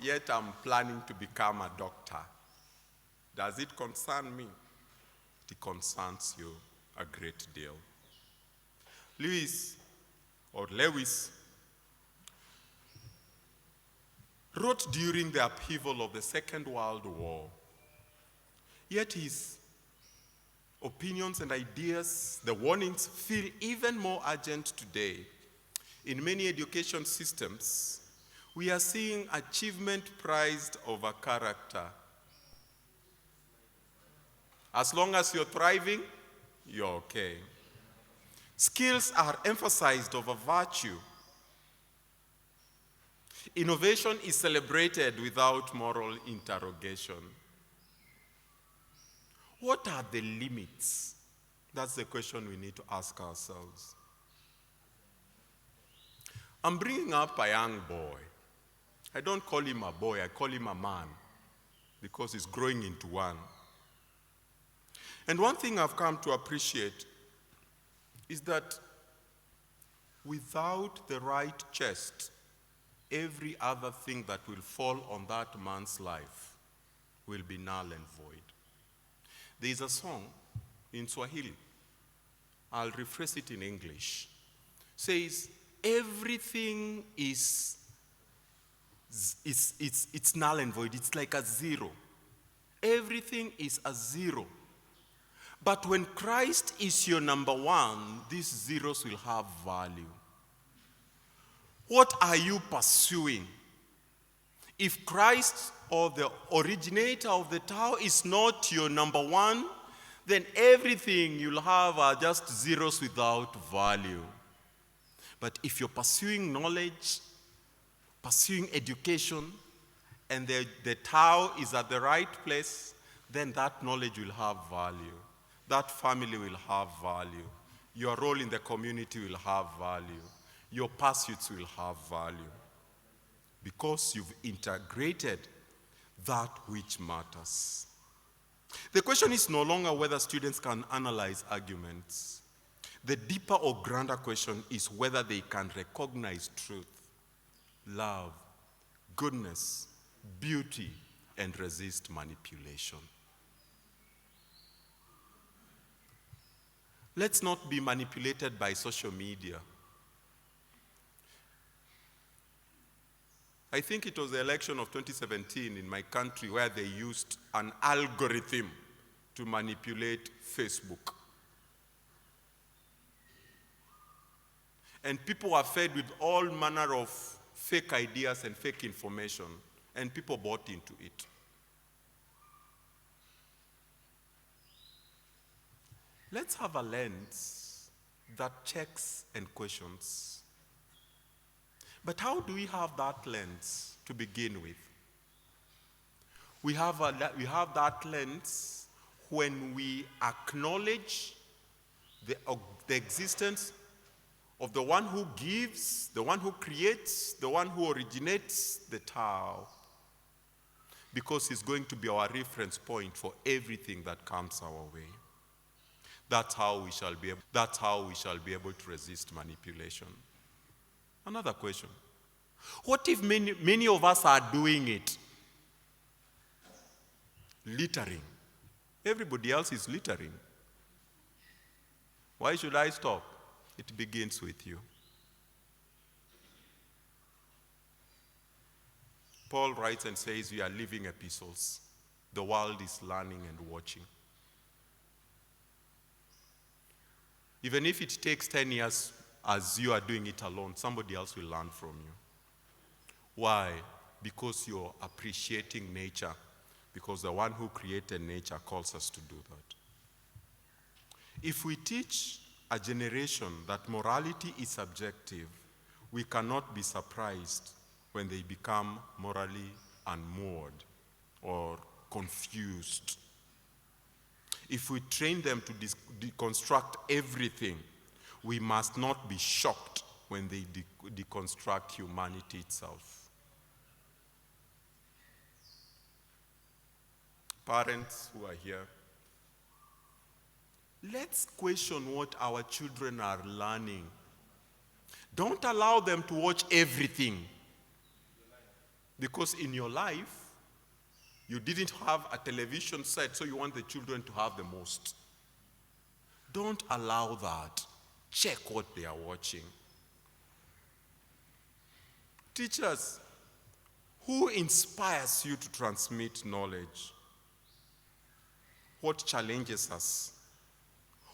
Yet I'm planning to become a doctor. Does it concern me? It concerns you a great deal. Lewis wrote during the upheaval of the Second World War. Yet his opinions and ideas, the warnings, feel even more urgent today. In many education systems, we are seeing achievement prized over character. As long as you're thriving, you're okay. Skills are emphasized over virtue. Innovation is celebrated without moral interrogation. What are the limits? That's the question we need to ask ourselves. I'm bringing up a young boy. I don't call him a boy, I call him a man, because he's growing into one. And one thing I've come to appreciate is that without the right chest, every other thing that will fall on that man's life will be null and void. There is a song in Swahili. I'll rephrase it in English. It says, everything is null and void. It's like a zero. Everything is a zero. But when Christ is your number one, these zeros will have value. What are you pursuing? If Christ or the originator of the Tao is not your number one, then everything you'll have are just zeros without value. But if you're pursuing knowledge, pursuing education, and the Tao is at the right place, then that knowledge will have value. That family will have value. Your role in the community will have value. Your pursuits will have value. Because you've integrated that which matters. The question is no longer whether students can analyze arguments. The deeper or grander question is whether they can recognize truth, love, goodness, beauty, and resist manipulation. Let's not be manipulated by social media. I think it was the election of 2017 in my country where they used an algorithm to manipulate Facebook. And people were fed with all manner of fake ideas and fake information, and people bought into it. Let's have a lens that checks and questions. But how do we have that lens to begin with? We have that lens when we acknowledge the existence of the one who gives, the one who creates, the one who originates the Tao, because he's going to be our reference point for everything that comes our way. That's how we shall be able to resist manipulation. Another question. What if many of us are doing it? Littering. Everybody else is littering. Why should I stop? It begins with you. Paul writes and says, we are living epistles. The world is learning and watching. Even if it takes 10 years as you are doing it alone, somebody else will learn from you. Why? Because you're appreciating nature. Because the one who created nature calls us to do that. If we teach a generation that morality is subjective, we cannot be surprised when they become morally unmoored or confused. If we train them to deconstruct everything, we must not be shocked when they deconstruct humanity itself. Parents who are here, let's question what our children are learning. Don't allow them to watch everything. Because in your life, you didn't have a television set, so you want the children to have the most. Don't allow that. Check what they are watching. Teachers, who inspires you to transmit knowledge? What challenges us?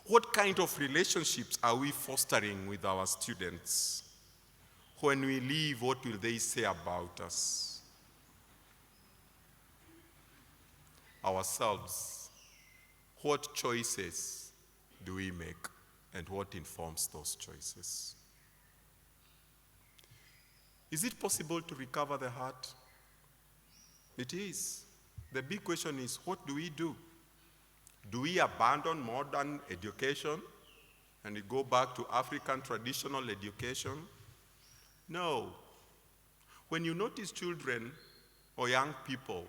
What kind of relationships are we fostering with our students? When we leave, what will they say about us? Ourselves, what choices do we make and what informs those choices? Is it possible to recover the heart? It is. The big question is, what do we do? Do we abandon modern education and we go back to African traditional education? No. When you notice children or young people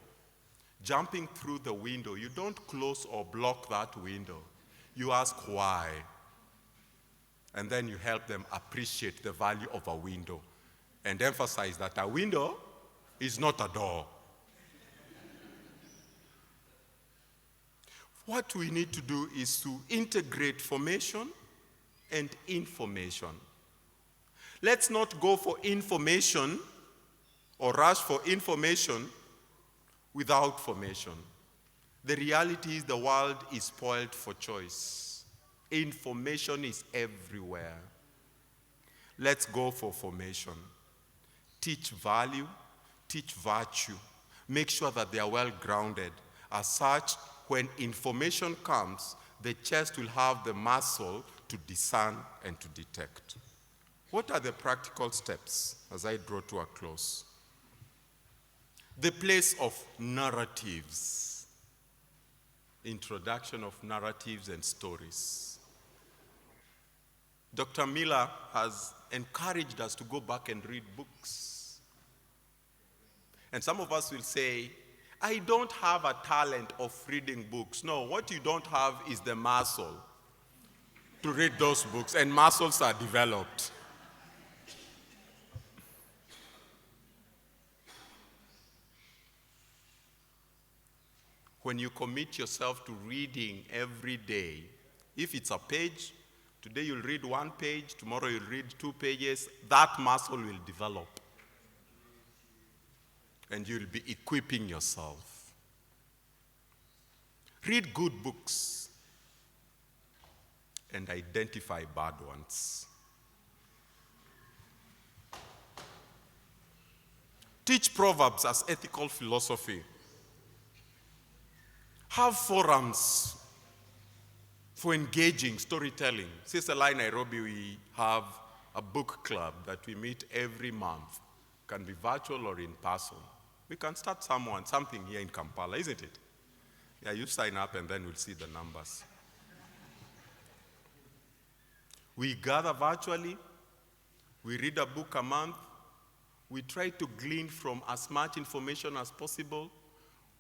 jumping through the window, you don't close or block that window. You ask why. And then you help them appreciate the value of a window and emphasize that a window is not a door. What we need to do is to integrate formation and information. Let's not go for information or rush for information without formation. The reality is the world is spoiled for choice. Information is everywhere. Let's go for formation. Teach value, teach virtue. Make sure that they are well grounded. As such, when information comes, the chest will have the muscle to discern and to detect. What are the practical steps as I draw to a close? The place of narratives. Introduction of narratives and stories. Dr. Miller has encouraged us to go back and read books. And some of us will say, I don't have a talent of reading books. No, what you don't have is the muscle to read those books, and muscles are developed. When you commit yourself to reading every day, if it's a page, Today you'll read one page, tomorrow you'll read 2 pages. That muscle will develop. And you'll be equipping yourself. Read good books and identify bad ones. Teach Proverbs as ethical philosophy. Have forums for engaging storytelling. CSLI Nairobi, we have a book club that we meet every month. It can be virtual or in person. We can start something here in Kampala, isn't it? Yeah, you sign up and then we'll see the numbers. We gather virtually. We read a book a month. We try to glean from as much information as possible.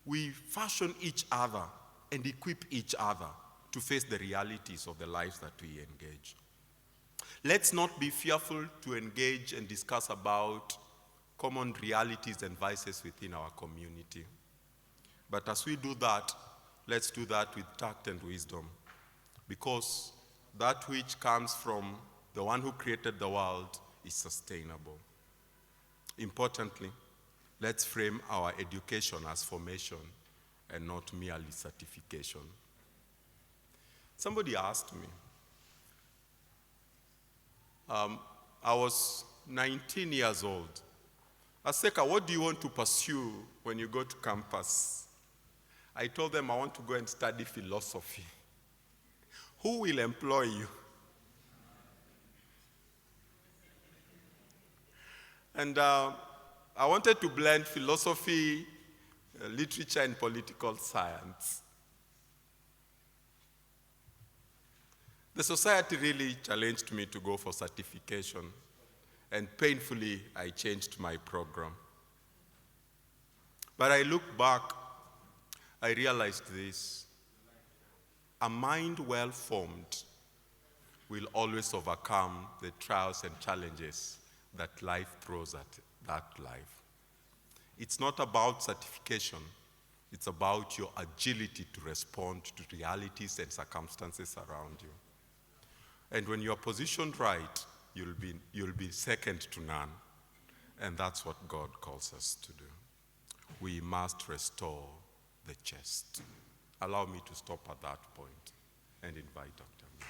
We fashion each other and equip each other to face the realities of the lives that we engage. Let's not be fearful to engage and discuss about common realities and vices within our community. But as we do that, let's do that with tact and wisdom, because that which comes from the one who created the world is sustainable. Importantly, let's frame our education as formation and not merely certification. Somebody asked me, I was 19 years old. Aseka, what do you want to pursue when you go to campus? I told them I want to go and study philosophy. Who will employ you? And I wanted to blend philosophy, literature, and political science. The society really challenged me to go for certification, and painfully, I changed my program. But I look back, I realized this. A mind well formed will always overcome the trials and challenges that life throws at that life. It's not about certification, it's about your agility to respond to realities and circumstances around you. And when you're positioned right, you'll be second to none. And that's what God calls us to do. We must restore the chest. Allow me to stop at that point and invite Dr.